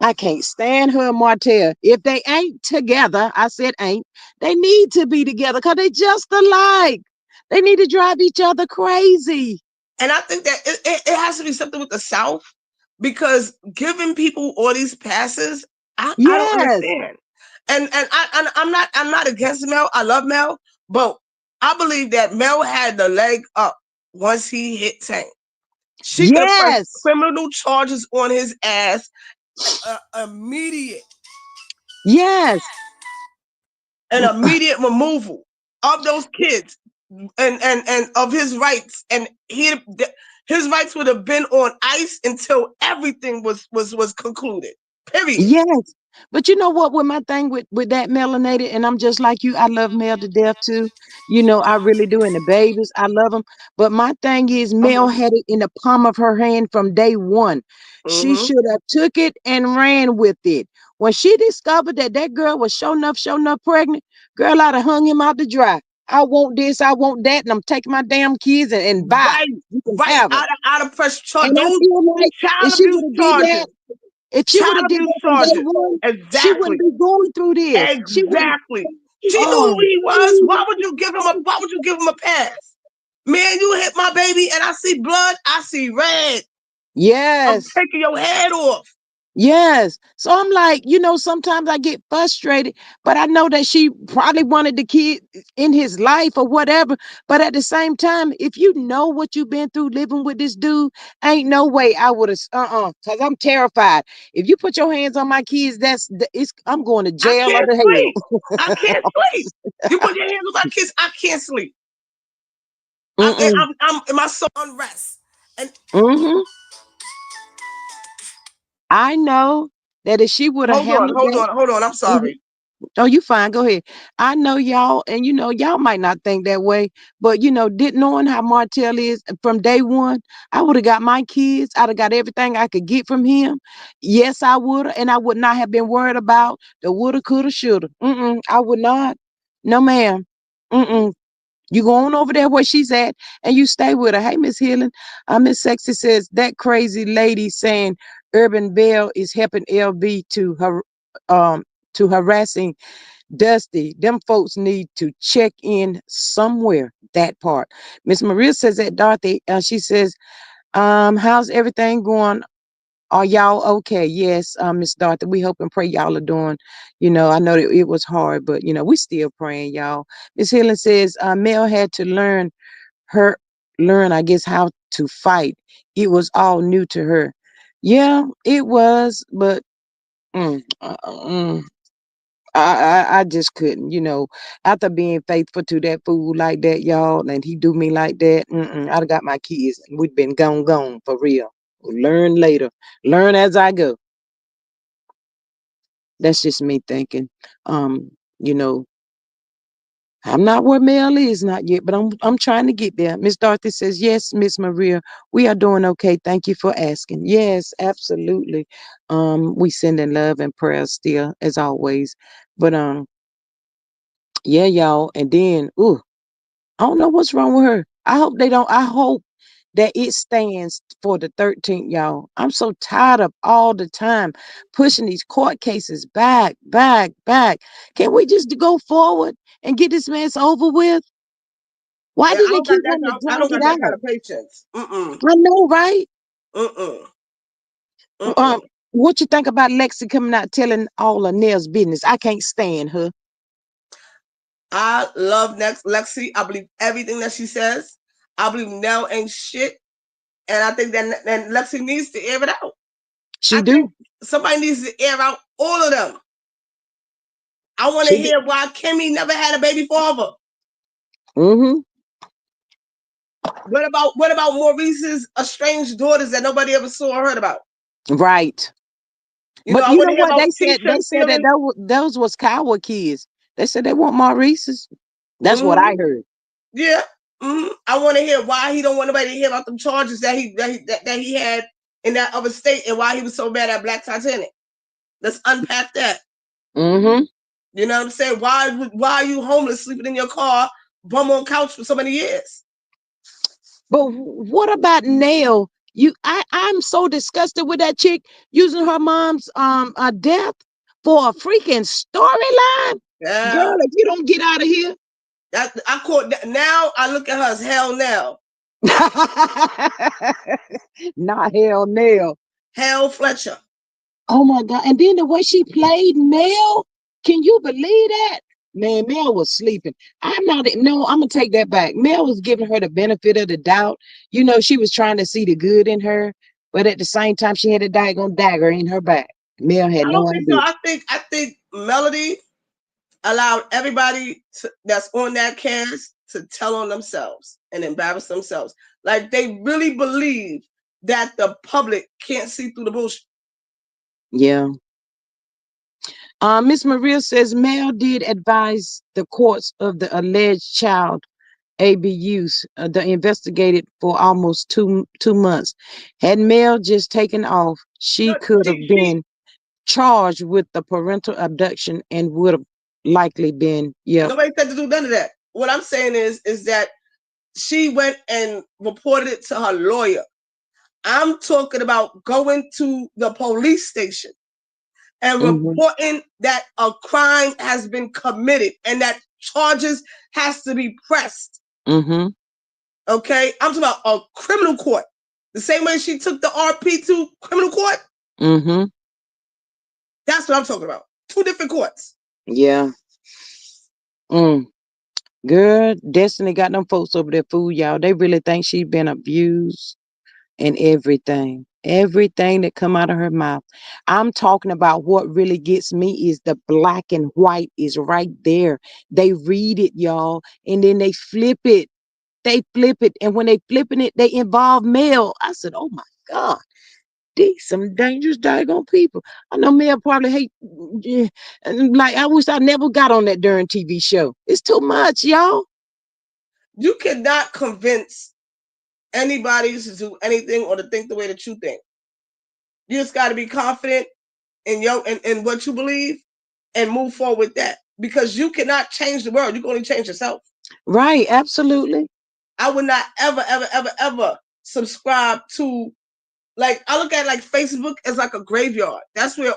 I can't stand her and Martell. If they ain't together, I said ain't, they need to be together because they just alike. They need to drive each other crazy. and I think that it has to be something with the South, because giving people all these passes, I don't Yes. understand. I'm not against Mel. I love Mel, but I believe that Mel had the leg up once he hit Tank. She could have pressed Yes. criminal charges on his ass, immediate Yes. an immediate removal of those kids, and of his rights, and his rights would have been on ice until everything was concluded. Period. Yes. But you know what, with my thing with that melanated, and I'm just like you, I love Mel to death too. I really do. And the babies, I love them. But my thing is, Mel Mm-hmm. had it in the palm of her hand from day one. She Mm-hmm. should have took it and ran with it. When she discovered that that girl was sure enough pregnant, girl, I'd have hung him out to dry. I want this, I want that, and I'm taking my damn kids and bye. Right. You can Right. have them. Out of press charge. And I Those feel like if child she abuse would have did that, charges. if she would Child have did abuse that from day charges. one, she wouldn't Exactly. be going through this. She wouldn't. Exactly. She knew Oh, who he was. Why would you give him a pass? Man, you hit my baby and I see blood, I see red. I'm yes. taking your head off. Yes. So I'm like, sometimes I get frustrated, but I know that she probably wanted the kid in his life or whatever. But at the same time, if you know what you've been through living with this dude, ain't no way I would have, because I'm terrified. If you put your hands on my kids, I'm going to I jail or can't to sleep. hell. I can't sleep. You put your hands on my kids, I can't sleep. Mm-mm. I'm in my soul unrest. And Mm-hmm. I know that if she would have hold on, handled hold that. on, hold on. I'm Mhm. sorry. Oh, you fine. Go ahead. I know y'all, and y'all might not think that way, but didn't knowing how Martell is from day one, I would have got my kids. I'd have got everything I could get from him. Yes, I would have, and I would not have been worried about the woulda, coulda, shoulda. I would not. No, ma'am. Mm-mm. You go on over there where she's at and you stay with her. Hey, Miss Healing. Miss Sexy says that crazy lady saying Urban Bell is helping LB to harassing Dusty. Them folks need to check in somewhere. That part. Miss Maria says that Dorothy, she says, how's everything going? Are y'all okay? Yes, Miss Dorothy, we hope and pray y'all are doing. I know that it was hard, but we still praying, y'all. Miss Helen says, Mel had to her learn, I guess, how to fight. It was all new to her. Yeah, it was, but mm, uh, mm, I just couldn't, after being faithful to that fool like that, y'all, and he do me like that. I'd have got my kids and we'd been gone for real. Learn later, learn as I go. That's just me thinking. You know, I'm not where Mel is, not yet, but I'm trying to get there. Miss Dorothy says, yes, Miss Maria, we are doing okay. Thank you for asking. Yes, absolutely. We send in love and prayers still, as always. But yeah, y'all. And then, ooh, I don't know what's wrong with her. I hope that it stands for the 13th, y'all. I'm so tired of all the time pushing these court cases back, back, back. Can we just go forward and get this mess over with? Why Yeah, do they keep wanting to I drag don't it got that kind out? of patience. Mm-mm. I know, right? Mm-mm. Um, Mm-mm. what you think about Lexi coming out telling all of Nell's business? I can't stand her. I love next Lexi. I believe everything that she says. I believe Nell ain't shit. And I think that Lexi needs to air it out. She I think do. somebody needs to air out all of them. I want to She do. hear why Kimmy never had a baby father. Mm-hmm. What about Maurice's estranged daughters that nobody ever saw or heard about? Right. But I you want know to hear what about they said? Keisha They said that feeling. those was coward kids. They said they want Maurice's. That's what Mm-hmm. I heard. Yeah. Mm-hmm. I want to hear why he don't want nobody to hear about them charges that he had in that other state and why he was so bad at Black Titanic. Let's unpack that. Mm-hmm. You know what I'm saying? Why are you homeless, sleeping in your car, bum on couch for so many years? But what about Nell? I'm so disgusted with that chick using her mom's death for a freaking storyline. Yeah, Girl, if you don't get out of here. I caught that. Now I look at her as hell now. Not hell Nell. Hell Fletcher. Oh my God. And then the way she played Mel, can you believe that? Man, Mel was sleeping. I'm gonna take that back. Mel was giving her the benefit of the doubt. She was trying to see the good in her, but at the same time, she had a daggone dagger in her back. Mel had I no don't think so. idea. I think Melody allowed everybody that's on that cast to tell on themselves and embarrass themselves. Like they really believe that the public can't see through the bullshit. Yeah. Miss Maria says Mel did advise the courts of the alleged child abuse. The investigated for almost two months. Had Mel just taken off, she could have She been charged with the parental abduction and would have likely been, yep. nobody said to do none of that. What I'm saying is that she went and reported it to her lawyer. I'm talking about going to the police station and Mm-hmm, reporting that a crime has been committed and that charges has to be pressed. mm-hmm, Okay, I'm talking about a criminal court. The same way she took the RP to criminal court. mm-hmm. That's what I'm talking about. Two different courts. Yeah. Mm. Girl, Destiny got them folks over there fool, y'all. They really think she been abused and everything. Everything that come out of her mouth. I'm talking about what really gets me is the black and white is right there. They read it, y'all, and then they flip it. They flip it, and when they flipping it, they involve Mel. I said, "Oh my God, these some dangerous, daggone people." I know Mel probably hate. Yeah, and like I wish I never got on that darn TV show. It's too much, y'all. You cannot convince anybody to do anything or to think the way that you think. You just got to be confident in what you believe and move forward with that because you cannot change the world. You can only change yourself. Right? Absolutely. I would not ever, ever, ever, ever subscribe to like I look at like Facebook as like a graveyard. That's where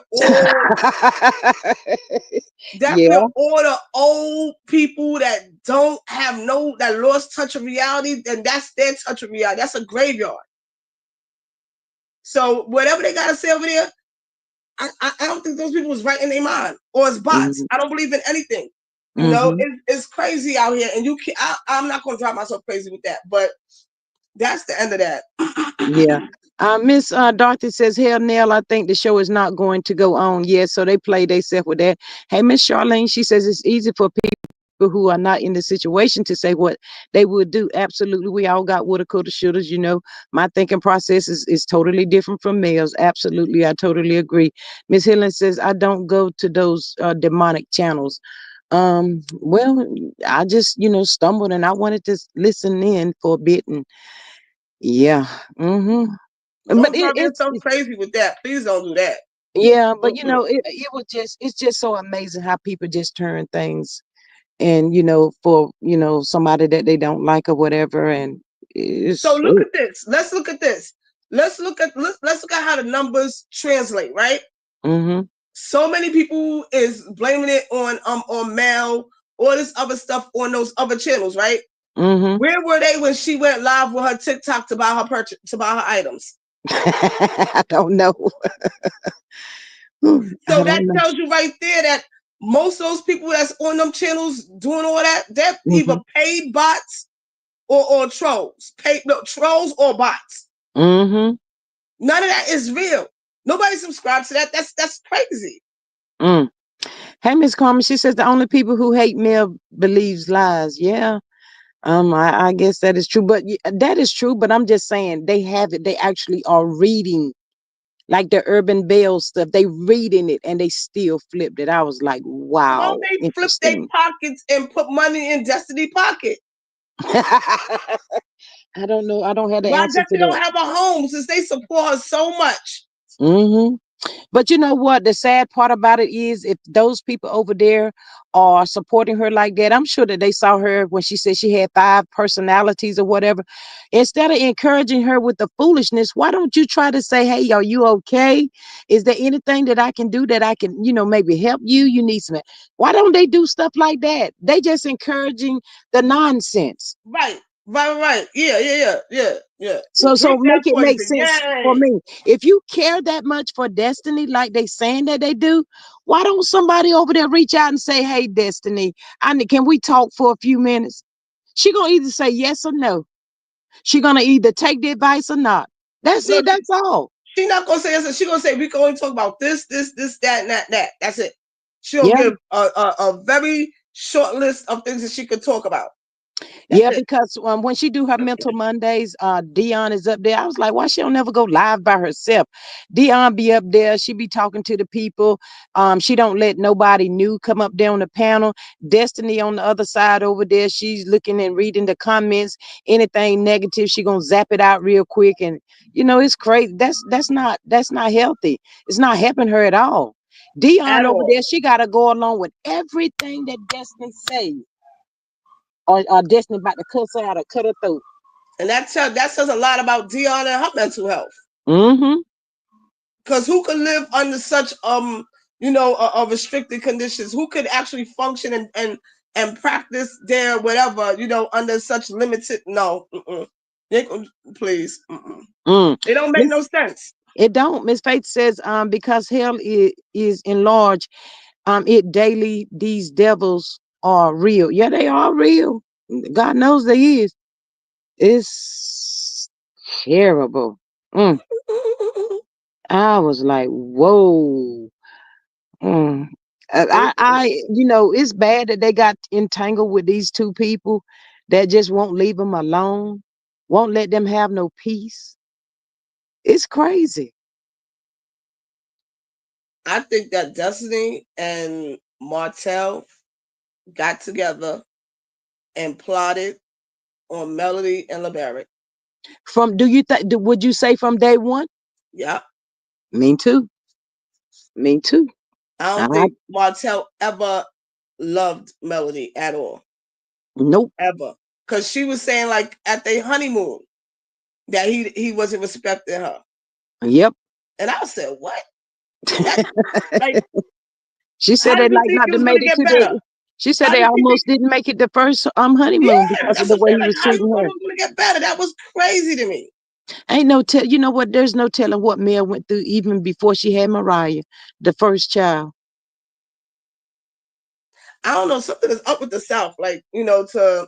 Yeah. all the old people that don't have that lost touch of reality, and that's their touch of reality. That's a graveyard. So whatever they gotta say over there, I don't think those people was right in their mind or as bots. Mhm, I don't believe in anything. mhm. It's crazy out here, and I'm not gonna drive myself crazy with that. But That's the end of that. Yeah. Miss Dorothy says, "Hell, Nell, I think the show is not going to go on." Yes, so they play themselves with that. Hey, Miss Charlene, she says it's easy for people who are not in the situation to say what they would do. Absolutely, we all got woulda, coulda, shouldas. My thinking process is totally different from males. Absolutely, I totally agree. Miss Hillen says, "I don't go to those demonic channels." Well, I just stumbled and I wanted to listen in for a bit, and yeah. But Don't drive yourself crazy with that. Please don't do that. yeah, but Mm-mm. it's just so amazing how people just turn things and for somebody that they don't like or whatever, and So it's look at this. Let's look at this. Let's look at how the numbers translate, right? mm-hmm, So many people is blaming it on Mel, all this other stuff on those other channels, right? mm-hmm. Where were they when she went live with her TikTok to buy her purchase to buy her items? I don't know. I So that don't know. tells you right there that most of those people that's on them channels doing all that, they're either Mm-hmm, paid bots or trolls. Paid no, trolls or bots. mm-hmm, None of that is real. Nobody subscribes to that. That's crazy. mm. Hey, Miss Carmen, she says the only people who hate male believes lies. Yeah. I guess that is true, but that is true. But I'm just saying they have it. They actually are reading like the Urban Bell stuff. They reading it and they still flipped it. I was like, Well, wow, they flip their interesting. pockets and put money in Destiny pocket. I don't know. I don't have the Why answer to Destiny don't that. have a home since they support her so much? Hmm. But you know what? The sad part about it is if those people over there are supporting her like that, I'm sure that they saw her when she said she had 5 personalities or whatever. Instead of encouraging her with the foolishness, why don't you try to say, hey, are you okay? Is there anything that I can do that I can, maybe help you? You need some. Why don't they do stuff like that? They just encouraging the nonsense. Right. Yeah. So Drink that make it make poison. sense for Yay. me. If you care that much for Destiny, like they saying that they do, why don't somebody over there reach out and say, "Hey, Destiny, can we talk for a few minutes?" She gonna either say yes or no. She gonna either take the advice or not. That's No, it. That's all. she not gonna say yes. She gonna say we can only talk about this, that, and that. That's it. She'll Yeah. give a very short list of things that she could talk about. That's Yeah, it. because when she do her mental Mondays, Dion is up there. I was like, why she don't never go live by herself? Dion be up there. She be talking to the people. She don't let nobody new come up there on the panel. Destiny on the other side over there. She's looking and reading the comments. Anything negative, she gonna zap it out real quick. And it's crazy. That's not healthy. It's not helping her at all. At Dion over all. there, she gotta go along with everything that Destiny says or Destiny about to cuss her out or cut her throat. And that says a lot about Dion and her mental health. Mm-hmm. Because who could live under such restricted conditions? Who could actually function and practice their whatever under such limited? No, please, Mm. it don't make no Miss, sense. it don't. Miss Faith says, because hell is enlarged, it daily these devils are real. Yeah, they are real. God knows they is. It's terrible. Mm. I was like, whoa. Mm. It's bad that they got entangled with these two people that just won't leave them alone, won't let them have no peace. It's crazy. I think that Destiny and Martell got together and plotted on Melody and LeBarrett. Would you say from day one? Yeah, Me too. Me too. I I don't think Martell ever loved Melody at all, Nope. ever, because she was saying like at their honeymoon that he wasn't respecting her, Yep. and I said, what? That like, She how said they did you like think not it to was made gonna it get to better? the she said How they did you think? almost didn't make it the first honeymoon Yeah, because of that's the what I'm way saying. he Like, was how you treating thought her. it was gonna get better? That was crazy to me. Ain't no tell you know what? There's no telling what Mel went through even before she had Mariah, the first child. I don't know, something is up with the South. Like, to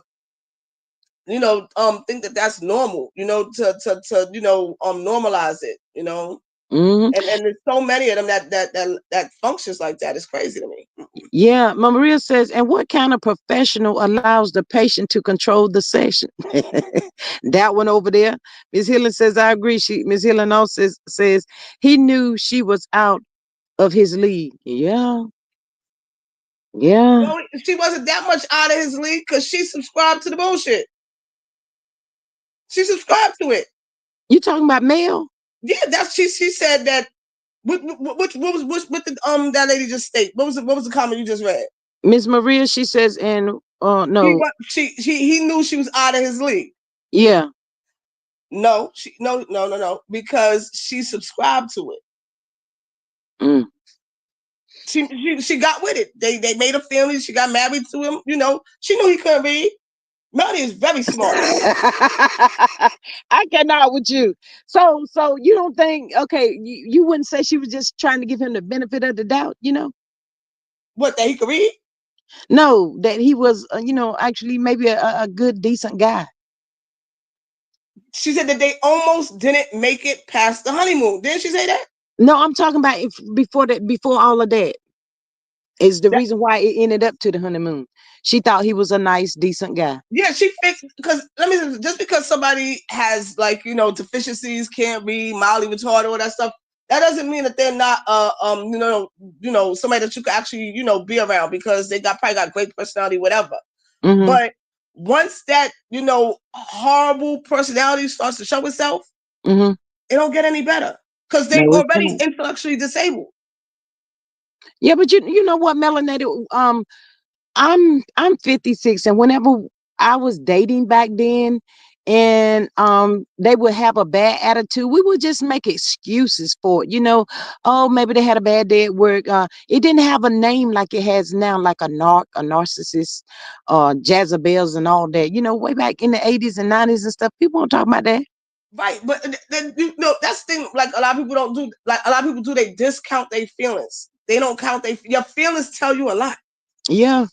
think that that's normal, to normalize it, Hmm. and there's so many of them that functions like that. It's crazy to me. Yeah, Mama Maria says, and what kind of professional allows the patient to control the session? That one over there. Miss Hillen says, I agree. Miss Hillen also says he knew she was out of his league. Yeah, yeah. No, she wasn't that much out of his league because she subscribed to the bullshit. She subscribed to it. You talking about Mel? Yeah, that's she said that. What did that lady just state? What was the comment you just read? Miss Maria, she says, and He no, what he knew she was out of his league. yeah. No, no, because she subscribed to it. Mm. She got with it. They made a family. She got married to him. She knew he couldn't read. Melody is very smart. I cannot with you. So you don't think, okay, you wouldn't say she was just trying to give him the benefit of the doubt, What, that he could read? No, that he was, actually maybe a good, decent guy. She said that they almost didn't make it past the honeymoon. Didn't she say that? No, I'm talking about if before that, before all of that is the That reason why it ended up to the honeymoon. She thought he was a nice, decent guy. Yeah, she fixed, because let me say, just because somebody has, like, deficiencies, can't read, mildly retarded, all that stuff, that doesn't mean that they're not somebody that you could actually be around, because they probably got great personality, whatever. Mm-hmm. But once that horrible personality starts to show itself, Mm-hmm. it don't get any better, because they No, it already can't. intellectually disabled. Yeah, but you know what, Melanated? I'm 56, and whenever I was dating back then, and they would have a bad attitude, we would just make excuses for it. Oh, maybe they had a bad day at work. It didn't have a name like it has now, like a narcissist, Jezebels and all that. Way back in the 80s and 90s and stuff, people don't talk about that. Right, but then that's the thing. Like, a lot of people don't do. Like, a lot of people do. They discount their feelings. They don't count your feelings. Tell you a lot. Yeah.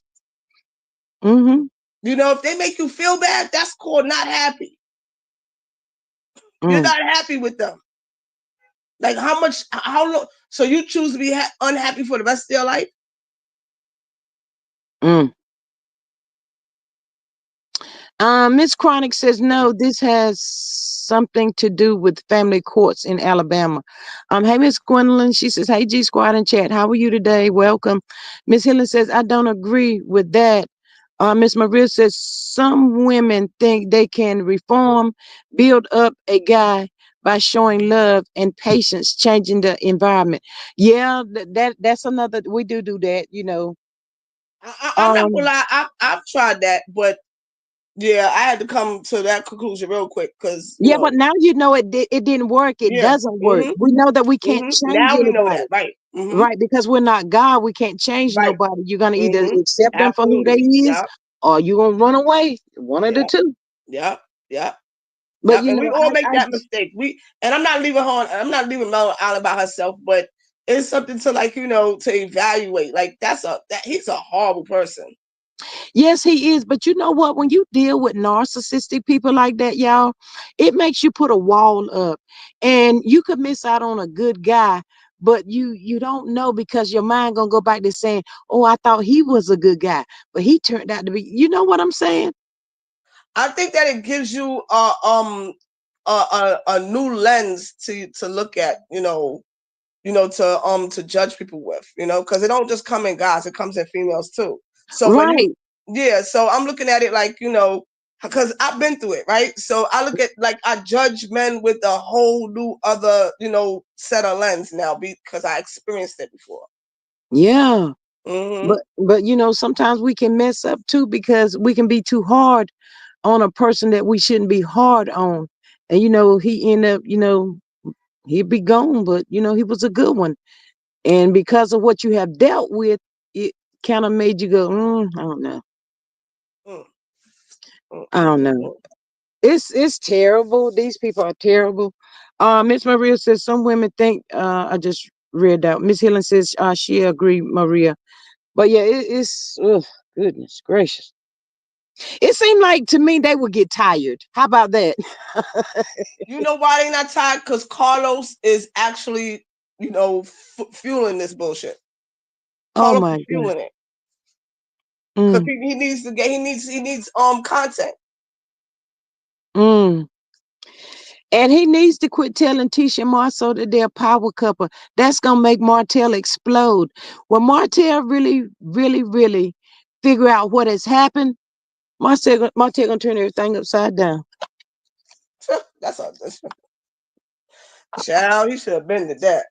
Mm-hmm. If they make you feel bad, that's called not happy. You're Mm. not happy with them. Like, how long? So you choose to be unhappy for the rest of your life? Mm. Miss Chronic says, no, this has something to do with family courts in Alabama. Hey, Miss Gwendolyn, she says, hey, G Squad and chat, how are you today? Welcome. Miss Helen says, I don't agree with that. Miss Maria says, some women think they can reform, build up a guy by showing love and patience, changing the environment. Yeah, that's another, we do that. I'm not gonna lie. I've tried that, but yeah, I had to come to that conclusion real quick, because Yeah, but now it didn't work. It Yeah. doesn't work. We know that we can't change Now we know anybody, that, right? right? Because we're not God. We can't change Right. nobody. You're gonna either accept them for who they Absolutely. is, Yep. or you're gonna run away. One of the Yep. two. Yep. Yep. But Yep. And we all make I that mistake. And I'm not leaving her. I'm not leaving Mel out about herself, but it's something to, like, to evaluate. Like, he's a horrible person. yes, he is. But you know what? When you deal with narcissistic people like that, y'all, it makes you put a wall up, and you could miss out on a good guy. But you don't know, because your mind gonna go back to saying, "Oh, I thought he was a good guy, but he turned out to be." You know what I'm saying? I think that it gives you a new lens to look at, to judge people with, because it don't just come in guys, it comes in females too. So Right. so I'm looking at it like, because I've been through it, right? So I look at, like, I judge men with a whole new other, set of lens now, because I experienced it before. Yeah. Mm-hmm. But sometimes we can mess up too, because we can be too hard on a person that we shouldn't be hard on. And he end up, he'd be gone, but he was a good one. And because of what you have dealt with, it kind of made you go, I don't know. Mm, I don't know. mm. It's terrible. These people are terrible. Miss Maria says some women think I just read out. Miss Helen says she agree, Maria. But yeah, it's goodness gracious. It seemed like to me they would get tired. How about that? You know why they not tired? Because Carlos is actually, fueling this bullshit. Oh Carlos is my God. fueling it because Mm, he needs to get he needs content. mm. And he needs to quit telling Tisha and Marceau that they're a power couple. That's gonna make Martell explode. When Martell really, really, really figure out what has happened, Martell gonna turn everything upside down. That's all. Child, he should have been to that.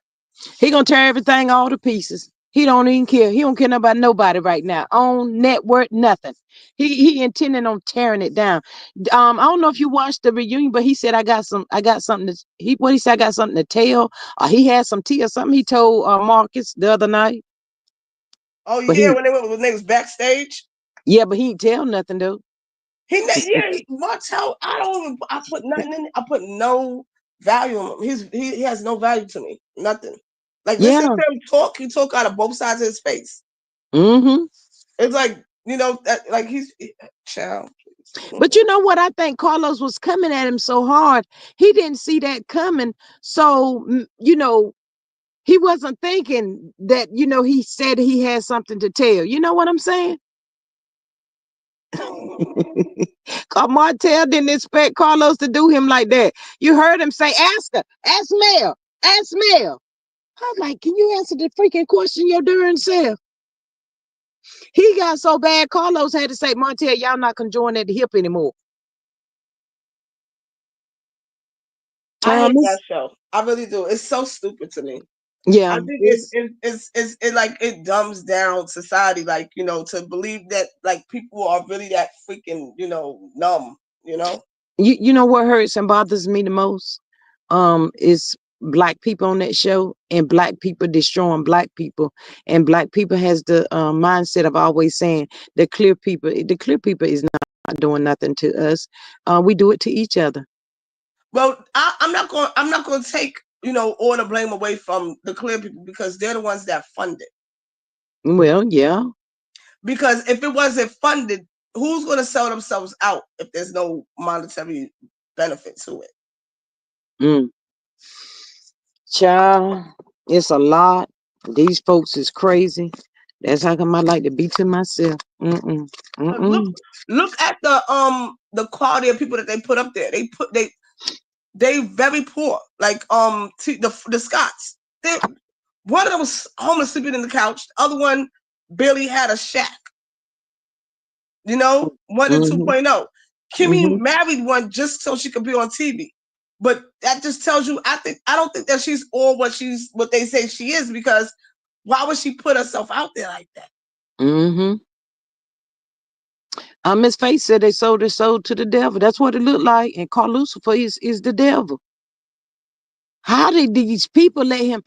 He gonna tear everything all to pieces. He don't even care. He don't care about nobody right now. On network, nothing. He intending on tearing it down. I don't know if you watched the reunion, but he said I got something to he said I got something to tell. He had some tea or something he told Marcus the other night. Oh But yeah, when they was backstage. but he ain't tell nothing though. Martell. I put nothing in it. I put no value on him. He has no value to me. Nothing. Like listen Yeah. to him talk. He talk out of both sides of his face. Mm-hmm. It's like like he's child. But you know what? I think Carlos was coming at him so hard. He didn't see that coming. So he wasn't thinking that, he said he had something to tell. You know what I'm saying? Cause Martell didn't expect Carlos to do him like that. You heard him say, ask her, ask Mel, ask Mel. I'm like, can you answer the freaking question your darn self? He got so bad, Carlos had to say, Martell, y'all not gonna join at the hip anymore. I hate It's, that show. I really do. It's so stupid to me. I yeah, think it like it dumbs down society, like to believe that like people are really that freaking numb. you know what hurts and bothers me the most? Is black people on that show and black people destroying black people, and black people has the mindset of always saying the clear people is not doing nothing to us. We do it to each other. Well, I'm not going to take all the blame away from the clear people because they're the ones that fund it. Well, yeah. Because if it wasn't funded, who's going to sell themselves out if there's no monetary benefit to it? Mm. Child, it's a lot. These folks is crazy. That's how come I like to be to myself. Mm-mm. Look, Mm-mm. look at the quality of people that they put up there. They very poor. Like the Scots. One of them was homeless sleeping in the couch. The other one barely had a shack. 1 and Mm-hmm. 2.0. Kimmy Mm-hmm. married one just so she could be on TV. But that just tells you, I don't think that she's all what they say she is, because why would she put herself out there like that? Mm-hmm. Miss Faith said they sold their soul to the devil. That's what it looked like. And Carl Lucifer is the devil. How did these people let him?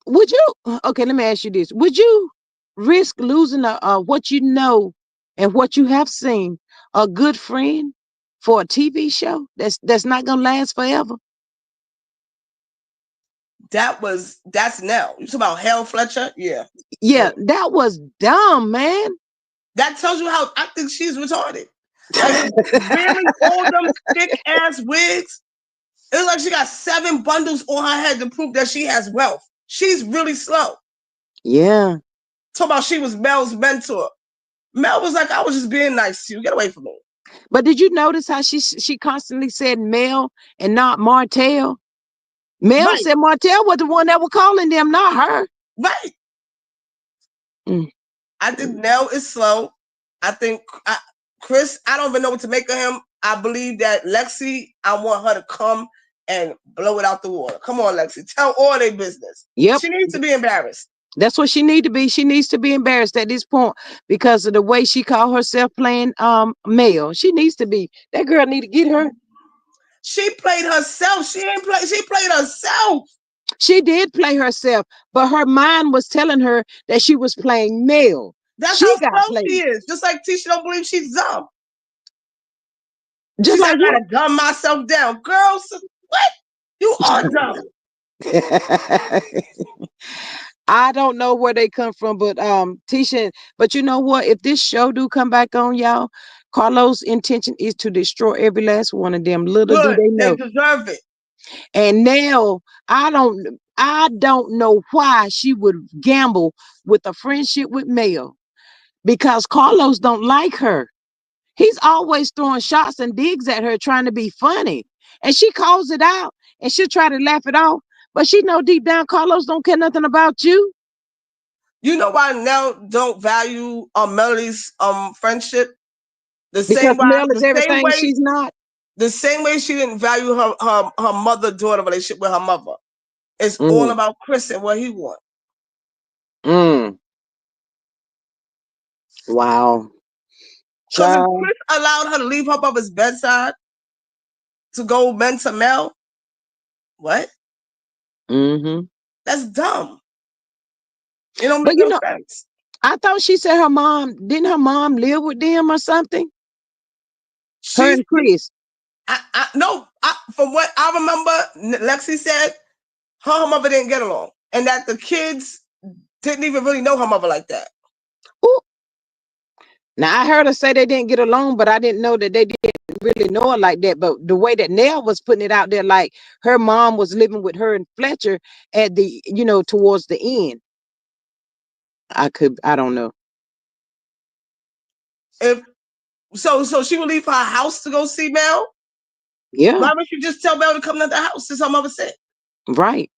Would you? Okay, let me ask you this. Would you risk losing what you know and what you have seen, a good friend, for a TV show that's not gonna last forever? That's Nell. You talk about Hell Fletcher? Yeah. Yeah, that was dumb, man. That tells you how I think she's retarded. Like wearing all them thick ass wigs. It's like she got 7 bundles on her head to prove that she has wealth. She's really slow. Yeah. Talk about she was Mel's mentor. Mel was like, I was just being nice to you. Get away from me. But did you notice how she constantly said Mel and not Martell? Mel Right, said Martell was the one that was calling them, not her. right. Mm. I think Nell is slow. I think Chris, I don't even know what to make of him. I believe that Lexi, I want her to come and blow it out the water. Come on, Lexi. Tell all their business. Yep. She needs to be embarrassed. That's what she need to be. She needs to be embarrassed at this point because of the way she called herself playing male. She needs to be. That girl need to get her. She played herself. She played herself. She did play herself, but her mind was telling her that she was playing male. That's She how got slow she played. is. Just like Tisha don't believe she's dumb. She Just said, like I what? gotta dumb myself down. Girls, what? You are dumb. I don't know where they come from, but Tisha, but you know what? If this show do come back on, y'all, Carlos' intention is to destroy every last one of them. Little do Good. they They know. deserve it. And now I don't know why she would gamble with a friendship with Mel, because Carlos don't like her. He's always throwing shots and digs at her, trying to be funny. And she calls it out and she'll try to laugh it off. But she know deep down Carlos don't care nothing about you. You know why Nell don't value Melody's friendship? The same Because way Mel is the same everything way she's not. the same way she didn't value her mother-daughter relationship with her mother. It's all Mm, about Chris and what he wants. mm, wow. Because if Child. Chris allowed her to leave her mother's bedside to go men to Mel, what? Mm-hmm. That's dumb. It don't But make no sense. I thought she said didn't her mom live with them or something? Her She's and Chris. no, from what I remember, Lexi said her mother didn't get along, and that the kids didn't even really know her mother like that. Ooh. Now I heard her say they didn't get along, but I didn't know that they didn't really know her like that. But the way that Nell was putting it out there, like her mom was living with her and Fletcher at the, towards the end. I don't know. If so she would leave her house to go see Mel. Yeah, Why would you just tell Mel to come to the house since her mother said? right.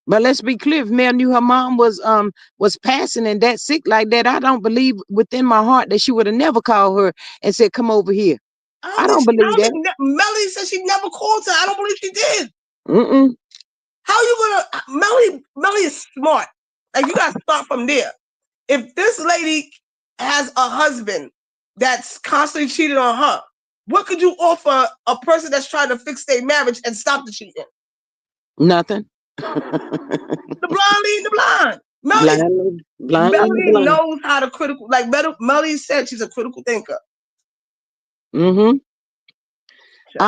But let's be clear, if Mel knew her mom was passing and that sick like that, I don't believe within my heart that she would have never called her and said, "Come over here." I don't I believe don't that. think Melly said she never called her. I don't believe she did. Mm-mm. How you gonna Melly is smart. Like you gotta start from there. If this lady has a husband that's constantly cheating on her, what could you offer a person that's trying to fix their marriage and stop the cheating? Nothing. The blind leading the blind. Blind leading the Melody blind. knows how to critical, like Melody said, she's a critical thinker. Mm-hmm.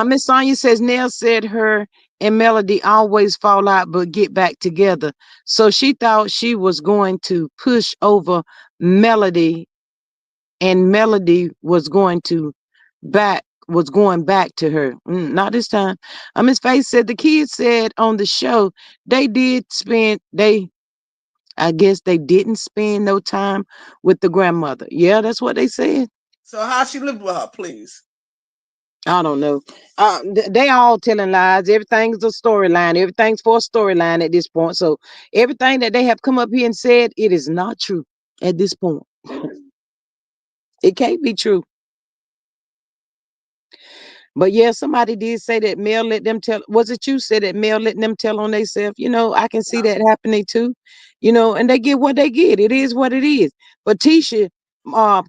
Miss Sonia says Nell said her and Melody always fall out but get back together. So she thought she was going to push over Melody, and Melody was going back to her. Not this time. Miss Faith said the kids said on the show I guess they didn't spend no time with the grandmother. Yeah, that's what they said. So how she lived with her, please? I don't know. They all telling lies. Everything's a storyline. Everything's for a storyline at this point. So everything that they have come up here and said, it is not true at this point. It can't be true. But yeah, somebody did say that Mel let them tell. Was it you said that Mel letting them tell on themselves? I can see that happening too. And they get what they get. It is what it is. But Tisha,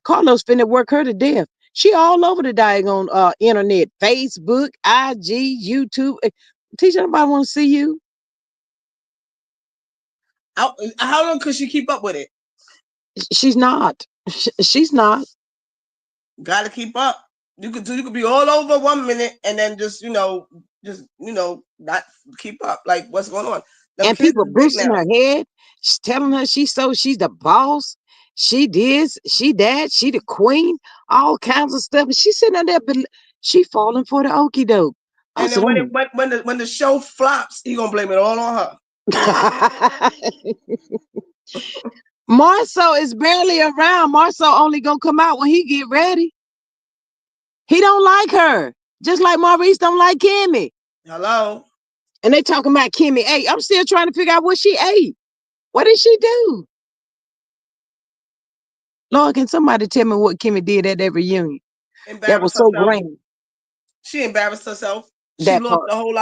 Carlos finna work her to death. She all over the daggone internet, Facebook, IG, YouTube. Tisha, nobody want to see you. How long could she keep up with it? She's not. She's not. Got to keep up. You could be all over 1 minute and then just not keep up. Like what's going on? Them And kids people is big boosting now. her head, telling her she's the boss. She this, she that, she the queen, all kinds of stuff. And she sitting out there, but she falling for the okie doke. I And said, then when the show flops, he gonna blame it all on her. Marcel is barely around. Marcel only gonna come out when he get ready. He don't like her, just like Maurice don't like Kimmy. Hello. And they talking about Kimmy ate. I'm still trying to figure out what she ate. What did she do? Lord, can somebody tell me what Kimmy did at that reunion? That was Embarrassed so herself. grand. She embarrassed herself. She That lost part. a whole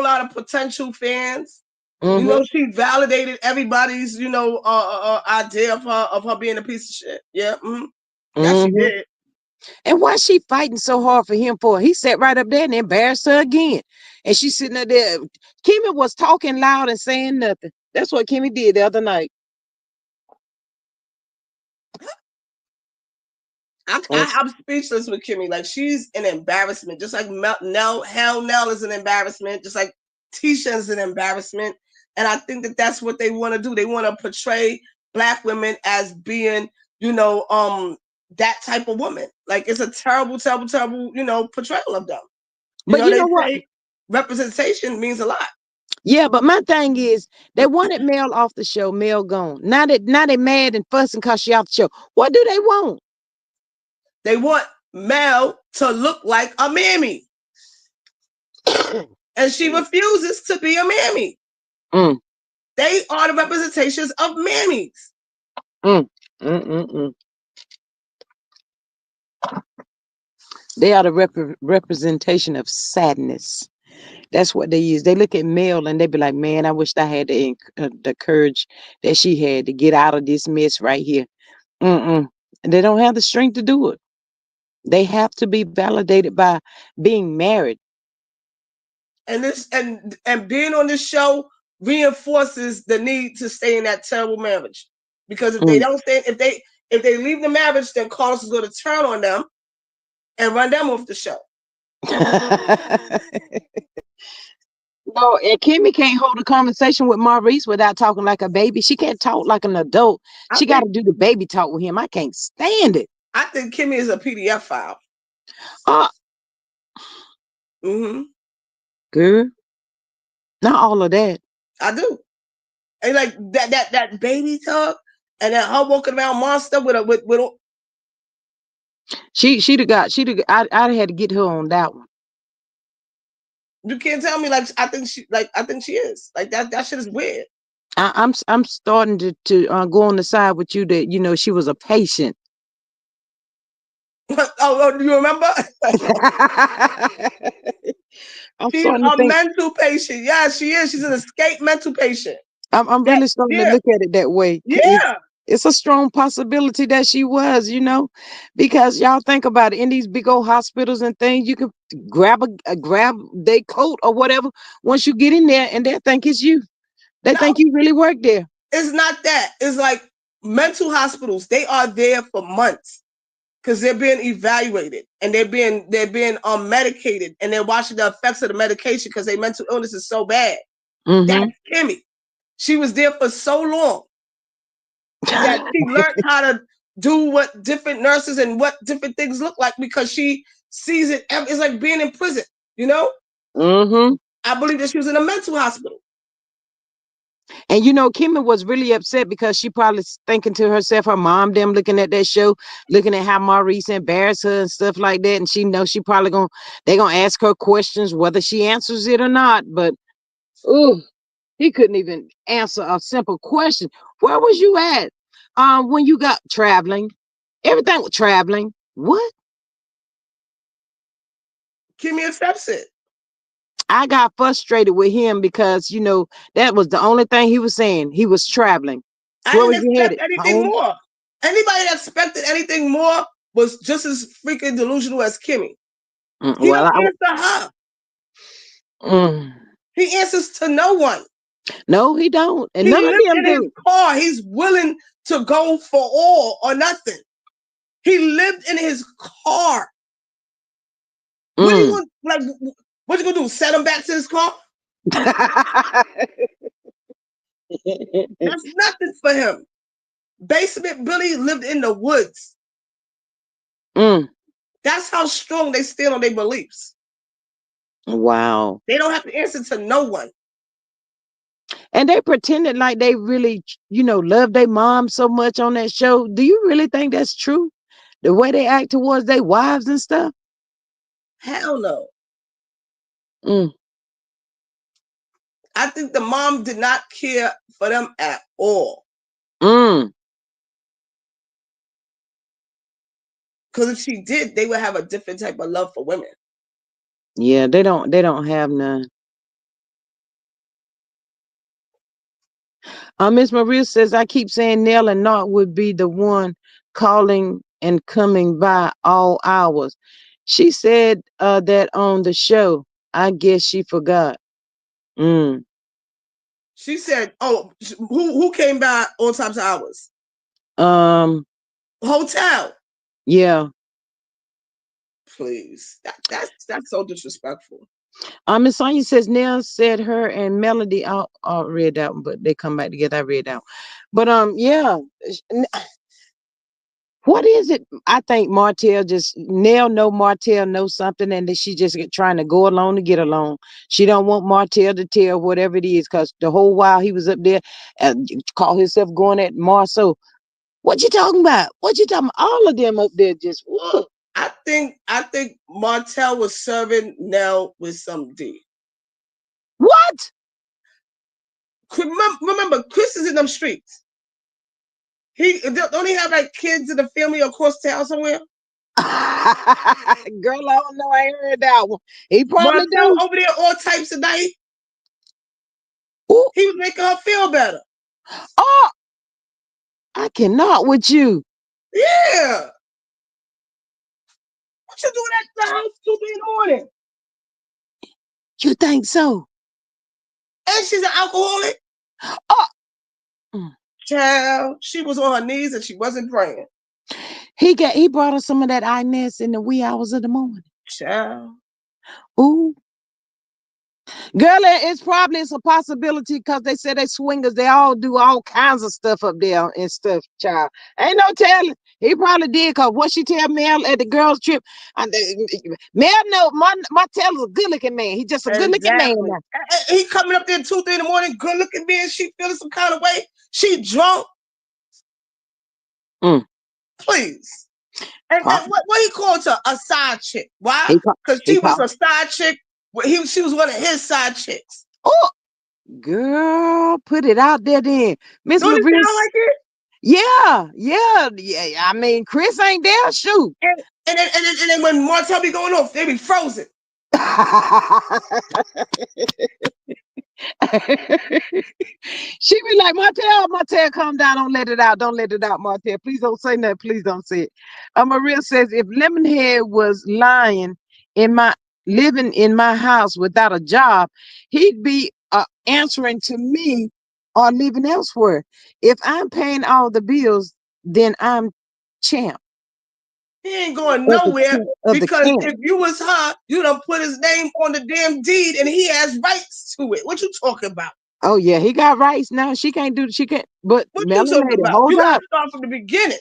lot of potential fans. Mm-hmm. She validated everybody's, idea of her being a piece of shit. Yeah. Mm-hmm. That she Mm-hmm. did. And why she fighting so hard for him for? He sat right up there and embarrassed her again. And she's sitting up there. Kimmy was talking loud and saying nothing. That's what Kimmy did the other night. I'm speechless with Kimmy. Like she's an embarrassment. Just like Nell is an embarrassment. Just like Tisha is an embarrassment. And I think that's what they want to do. They want to portray Black women as being, that type of woman. Like, it's a terrible, terrible, terrible, portrayal of them. But you They know what? say representation means a lot. Yeah, but my thing is they wanted Mel off the show, Mel gone. Now they mad and fussing because she off the show. What do they want? They want Mel to look like a mammy. And she refuses to be a mammy. Mm. They are the representations of mammies. Mm. Mm-mm-mm. They are the representation of sadness. That's what they use. They look at Mel and they be like, man, I wish I had the courage that she had to get out of this mess right here. Mm-mm. And they don't have the strength to do it. They have to be validated by being married. And this and being on this show reinforces the need to stay in that terrible marriage. Because if they don't stay, if they leave the marriage, then Carlos is going to turn on them and run them off the show. No, and Kimmy can't hold a conversation with Maurice without talking like a baby. She can't talk like an adult. She got to do the baby talk with him. I can't stand it. I think Kimmy is a PDF file. Girl, not all of that. I do. And like that baby talk and that her walking around monster with I'd had to get her on that one. You can't tell me I think she is. Like that shit is weird. I'm starting to go on the side with you that she was a patient. Oh, you remember? She's a mental patient. Yeah, she is. She's an escaped mental patient. I'm really starting to look at it that way. Yeah. It's a strong possibility that she was, because y'all think about it, in these big old hospitals and things, you can grab their coat or whatever. Once you get in there, and they think it's you. They think you really work there. It's not that. It's like mental hospitals. They are there for months because they're being evaluated and they're being medicated and they're watching the effects of the medication because their mental illness is so bad. Mm-hmm. That's Kimmy. She was there for so long that she learned how to do what different nurses and what different things look like because she sees it. It's like being in prison, Mm-hmm. I believe that she was in a mental hospital. And Kimmy was really upset because she probably thinking to herself, her mom, them looking at that show, looking at how Maurice embarrassed her and stuff like that. And she knows she probably they're going to ask her questions, whether she answers it or not. But, he couldn't even answer a simple question. Where was you at when you got traveling? Everything was traveling. What? Kimmy accepts it. I got frustrated with him because, that was the only thing he was saying. He was traveling. Where didn't expect anything more. Anybody that expected anything more was just as freaking delusional as Kimmy. He don't answer her. He answers to no one. No, he don't. And none of them do. His car. He's willing to go for all or nothing. He lived in his car. What are you what you gonna do? Set him back to his car? That's nothing for him. Basement Billy lived in the woods. That's how strong they stand on their beliefs. Wow. They don't have to answer to no one. And they pretended like they really, love their mom so much on that show. Do you really think that's true? The way they act towards their wives and stuff? Hell no. I think the mom did not care for them at all. Because if she did, they would have a different type of love for women. Yeah, they don't have none. Miss Maria says, I keep saying Nell and Nart would be the one calling and coming by all hours. She said that on the show. I guess she forgot. She said, "Oh, who came by all times of hours? Hotel. Yeah. Please, that's so disrespectful." Miss Sonia says Nell said her and Melody. I read that one, but they come back together. I read that one. But yeah. What is it? I think Martell just Martell knows something, and that she just trying to go along to get along. She don't want Martell to tell whatever it is, because the whole while he was up there, call himself going at Marceau. What you talking about? What you talking about? All of them up there just whoa. I think Martell was serving Nell with some D. What? Remember, Chris is in them streets. He don't he have like kids in the family across town somewhere? Girl, I don't know. I ain't heard that one. He probably Martell do. over there all types of night. Ooh. He was making her feel better. Oh, I cannot with you. Yeah. What you doing at the house 2 in the morning? You think so? And she's an alcoholic. Oh. Child, she was on her knees and she wasn't praying. He brought us some of that Inez in the wee hours of the morning. Child. Ooh. Girl, it's a possibility, because they say they swingers, they all do all kinds of stuff up there and stuff, child. Ain't no telling. He probably did, because what she tell Mel at the girls' trip, Mel know Martell is a good looking man. He's just a good looking man Exactly. now. He coming up there 2, 3 in the morning, good looking man. She feeling some kind of way. She drunk. Please. And what he called her? A side chick. Why? Because she was a side chick. She was one of his side chicks. Oh, girl, put it out there then. Miss Don't LaBrie. it sound like it? Yeah. I mean, Chris ain't there. Shoot. And then when Martell be going off, they be frozen. She be like, Martell, calm down. Don't let it out, Martell. Please don't say nothing. Please don't say it. Maria says, if Lemonhead was living in my house without a job, he'd be answering to me or living elsewhere. If I'm paying all the bills, then I'm champ. He ain't going nowhere, because if you was her, you done put his name on the damn deed and he has rights to it. What you talking about? Oh yeah, he got rights now. She can't. But What Melon you talking lady, about? hold You gotta up. start from the beginning.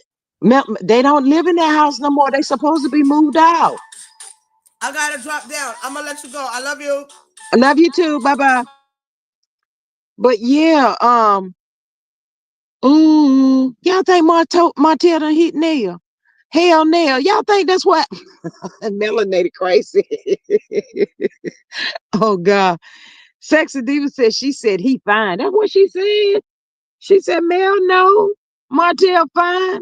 They don't live in that house no more. They supposed to be moved out. I gotta drop down. I'm gonna let you go. I love you. I love you too. Bye bye. But yeah, y'all think Martell done hit Nail? Hell, Nail. Y'all think that's what? Melanated crazy. Oh God. Sexy Diva said, she said he fine. That's what she said. She said, Mel, no. Martell fine.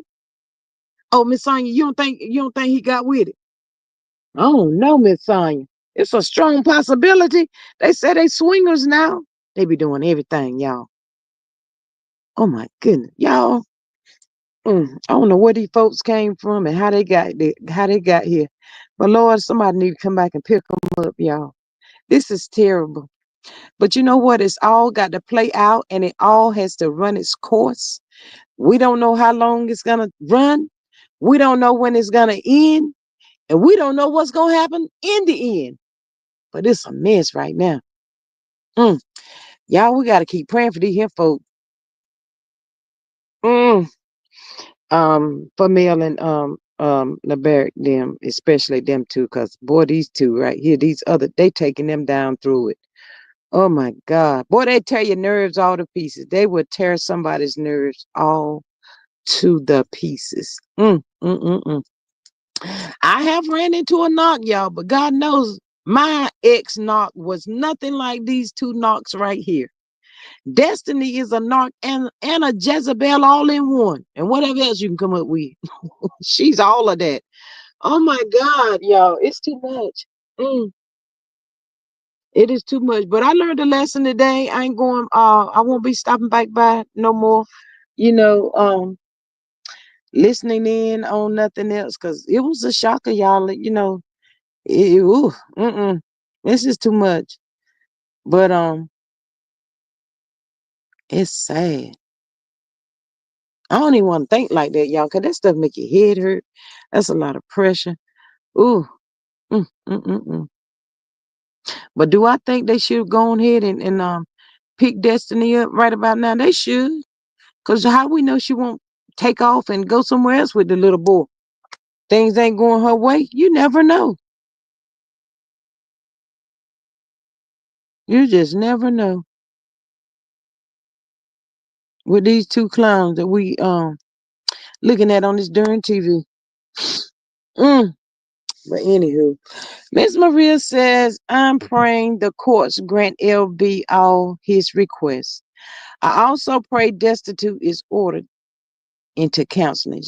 Oh, Miss Sonia, you don't think he got with it? Oh no, Miss Sonia. It's a strong possibility. They say they swingers now. They be doing everything, y'all. Oh my goodness, y'all. I don't know where these folks came from and how they got here. But Lord, somebody need to come back and pick them up, y'all. This is terrible. But you know what? It's all got to play out, and it all has to run its course. We don't know how long it's gonna run. We don't know when it's gonna end, and we don't know what's gonna happen in the end. But it's a mess right now. Y'all, we gotta keep praying for these here folks. Mm. For Mel and LeBerick, them, especially them two, because boy, these two right here, they taking them down through it. Oh my God. Boy, they tear your nerves all to pieces. They would tear somebody's nerves all to the pieces. I have ran into a knock, y'all, but God knows my ex knock was nothing like these two knocks right here. Destiny is a narc and a Jezebel all in one. And whatever else you can come up with. She's all of that. Oh my God, y'all. It's too much. It is too much. But I learned a lesson today. I won't be stopping back by no more, you know, listening in on nothing else. Cause it was a shocker, y'all. This is too much. But it's sad. I don't even want to think like that, y'all, because that stuff make your head hurt. That's a lot of pressure. Ooh. Mm, mm, mm, mm. But do I think they should go ahead and pick Destiny up right about now? They should. Because how we know she won't take off and go somewhere else with the little boy. Things ain't going her way. You never know. You just never know with these two clowns that we looking at on this darn TV. Mm. But anywho, Miss Maria says, I'm praying the courts grant LB all his requests. I also pray destitute is ordered into counseling.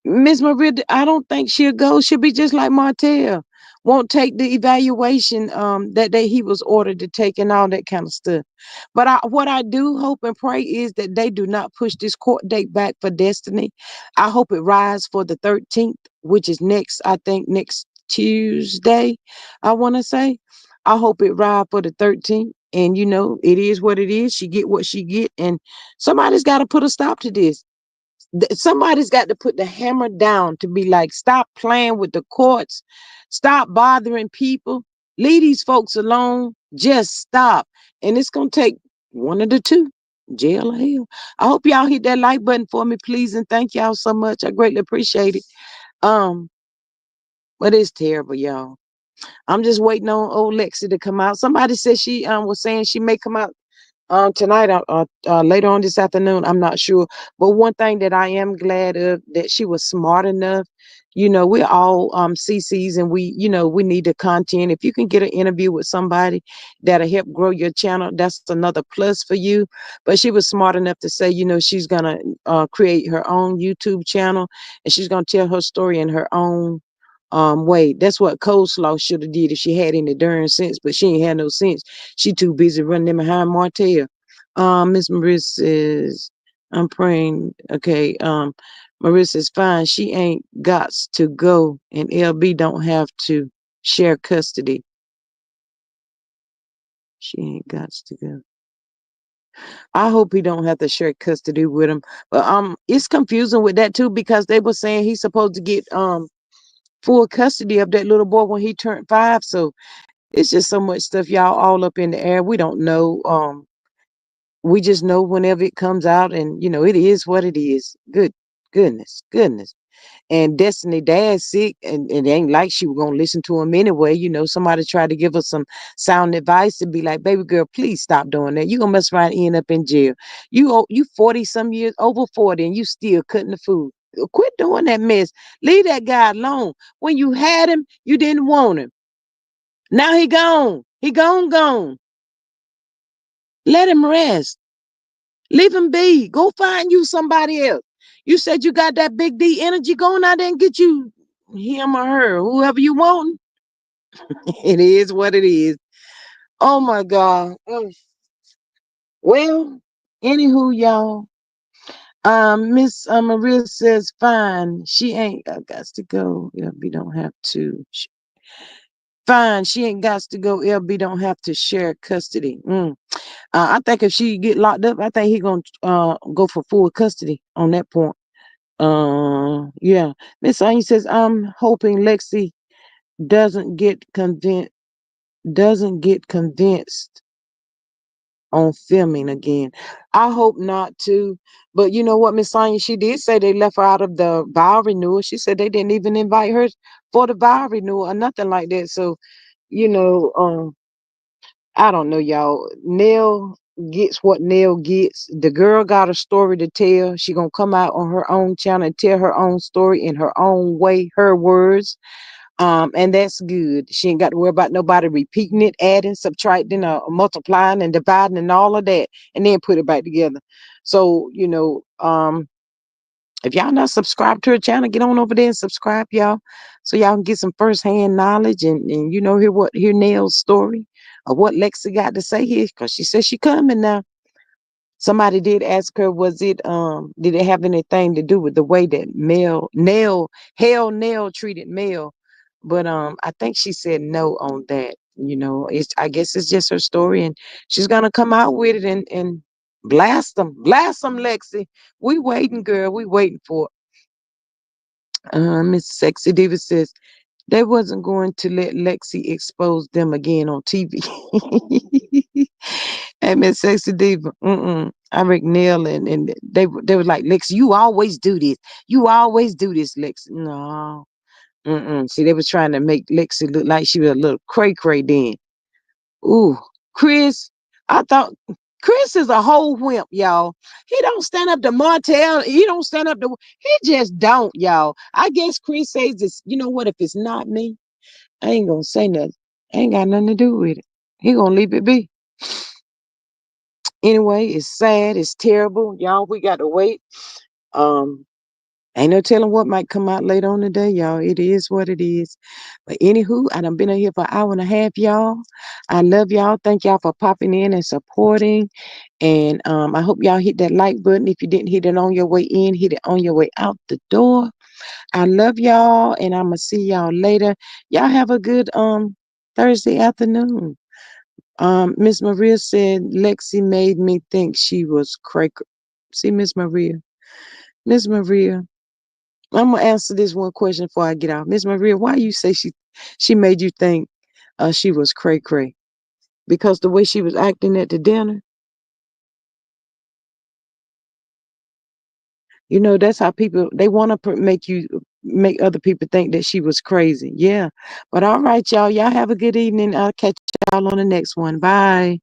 Miss Maria, I don't think she'll go. She'll be just like Martell. Won't take the evaluation that he was ordered to take and all that kind of stuff. But what I do hope and pray is that they do not push this court date back for Destiny. I hope it rises for the 13th, which is I think next Tuesday, I want to say. I hope it rise for the 13th. And it is what it is. She get what she get. And somebody's got to put a stop to this. Somebody's got to put the hammer down to be like, stop playing with the courts, stop bothering people, leave these folks alone, just stop. And it's gonna take one of the two, jail or hell. I hope y'all hit that like button for me, please, and thank y'all so much. I greatly appreciate it. um but it's terrible, y'all. I'm just waiting on old Lexi to come out. Somebody said she was saying she may come out tonight or later on this afternoon. I'm not sure. But one thing that I am glad of, that she was smart enough. We're all CCs, and we need the content. If you can get an interview with somebody that'll help grow your channel, that's another plus for you. But she was smart enough to say, she's gonna create her own YouTube channel, and she's gonna tell her story in her own way. That's what Coleslaw should have did if she had any darn sense, but she ain't had no sense. She too busy running them behind Martell. Miss Marissa says, I'm praying. Okay. Marissa is fine. She ain't got to go, and LB don't have to share custody. She ain't got to go. I hope he don't have to share custody with him. But it's confusing with that too, because they were saying he's supposed to get full custody of that little boy when he turned 5. So it's just so much stuff, y'all, all up in the air. We don't know. We just know whenever it comes out, and it is what it is. Goodness. And Destiny dad's sick, and it ain't like she was gonna listen to him anyway. Somebody tried to give her some sound advice to be like, baby girl, please stop doing that. You gonna mess around and end up in jail. You 40 some years, over 40, and you still cutting the food. Quit doing that mess. Leave that guy alone. When you had him, you didn't want him. Now he gone. He gone. Let him rest. Leave him be. Go find you somebody else. You said you got that big D energy. Going out there and get you him or her, whoever you want. It is what it is. Oh my God. Well, anywho, y'all. Miss Maria says, fine. She ain't got to go. LB don't have to. Fine. She ain't got to go. LB don't have to share custody. I think if she get locked up, I think he gonna go for full custody on that point. Yeah. Miss Anya says, I'm hoping Lexi doesn't get convinced on filming again. I hope not too. But you know what, Miss Anya, she did say they left her out of the vow renewal. She said they didn't even invite her for the vow renewal or nothing like that. So, you know, I don't know, y'all. Nell gets what Nell gets. The girl got a story to tell. She gonna come out on her own channel and tell her own story in her own way, her words. And that's good. She ain't got to worry about nobody repeating it, adding, subtracting, multiplying and dividing and all of that, and then put it back together. So, if y'all not subscribed to her channel, get on over there and subscribe, y'all, so y'all can get some firsthand knowledge and hear Nell's story of what Lexi got to say here, because she says she coming now. Somebody did ask her, did it have anything to do with the way that Nell treated Mel? But I think she said no on that. I guess it's just her story, and she's gonna come out with it and blast them, Lexi. We waiting, girl. We waiting for it. Miss Sexy Diva says they wasn't going to let Lexi expose them again on TV. And Miss Sexy Diva, I reckon Neil and they were like, Lex, you always do this. You always do this, Lex. No. Mm-mm. See, they was trying to make Lexi look like she was a little cray cray then. Ooh, Chris, I thought Chris is a whole wimp, y'all. He don't stand up to Martell. He don't stand up to. He just don't, y'all. I guess Chris says this. You know what? If it's not me, I ain't gonna say nothing. I ain't got nothing to do with it. He gonna leave it be. Anyway, it's sad. It's terrible, y'all. We got to wait. Um, Ain't no telling what might come out later on today, y'all. It is what it is. But anywho, I done been in here for an hour and a half, y'all. I love y'all. Thank y'all for popping in and supporting. And I hope y'all hit that like button. If you didn't hit it on your way in, hit it on your way out the door. I love y'all, and I'm gonna see y'all later. Y'all have a good Thursday afternoon. Miss Maria said Lexi made me think she was cray. See, Miss Maria. Miss Maria. I'm gonna answer this one question before I get out. Miss Maria, why you say she made you think she was cray cray? Because the way she was acting at the dinner, you know, that's how people they want to make other people think that she was crazy. Yeah, but all right, y'all. Y'all have a good evening. I'll catch y'all on the next one. Bye.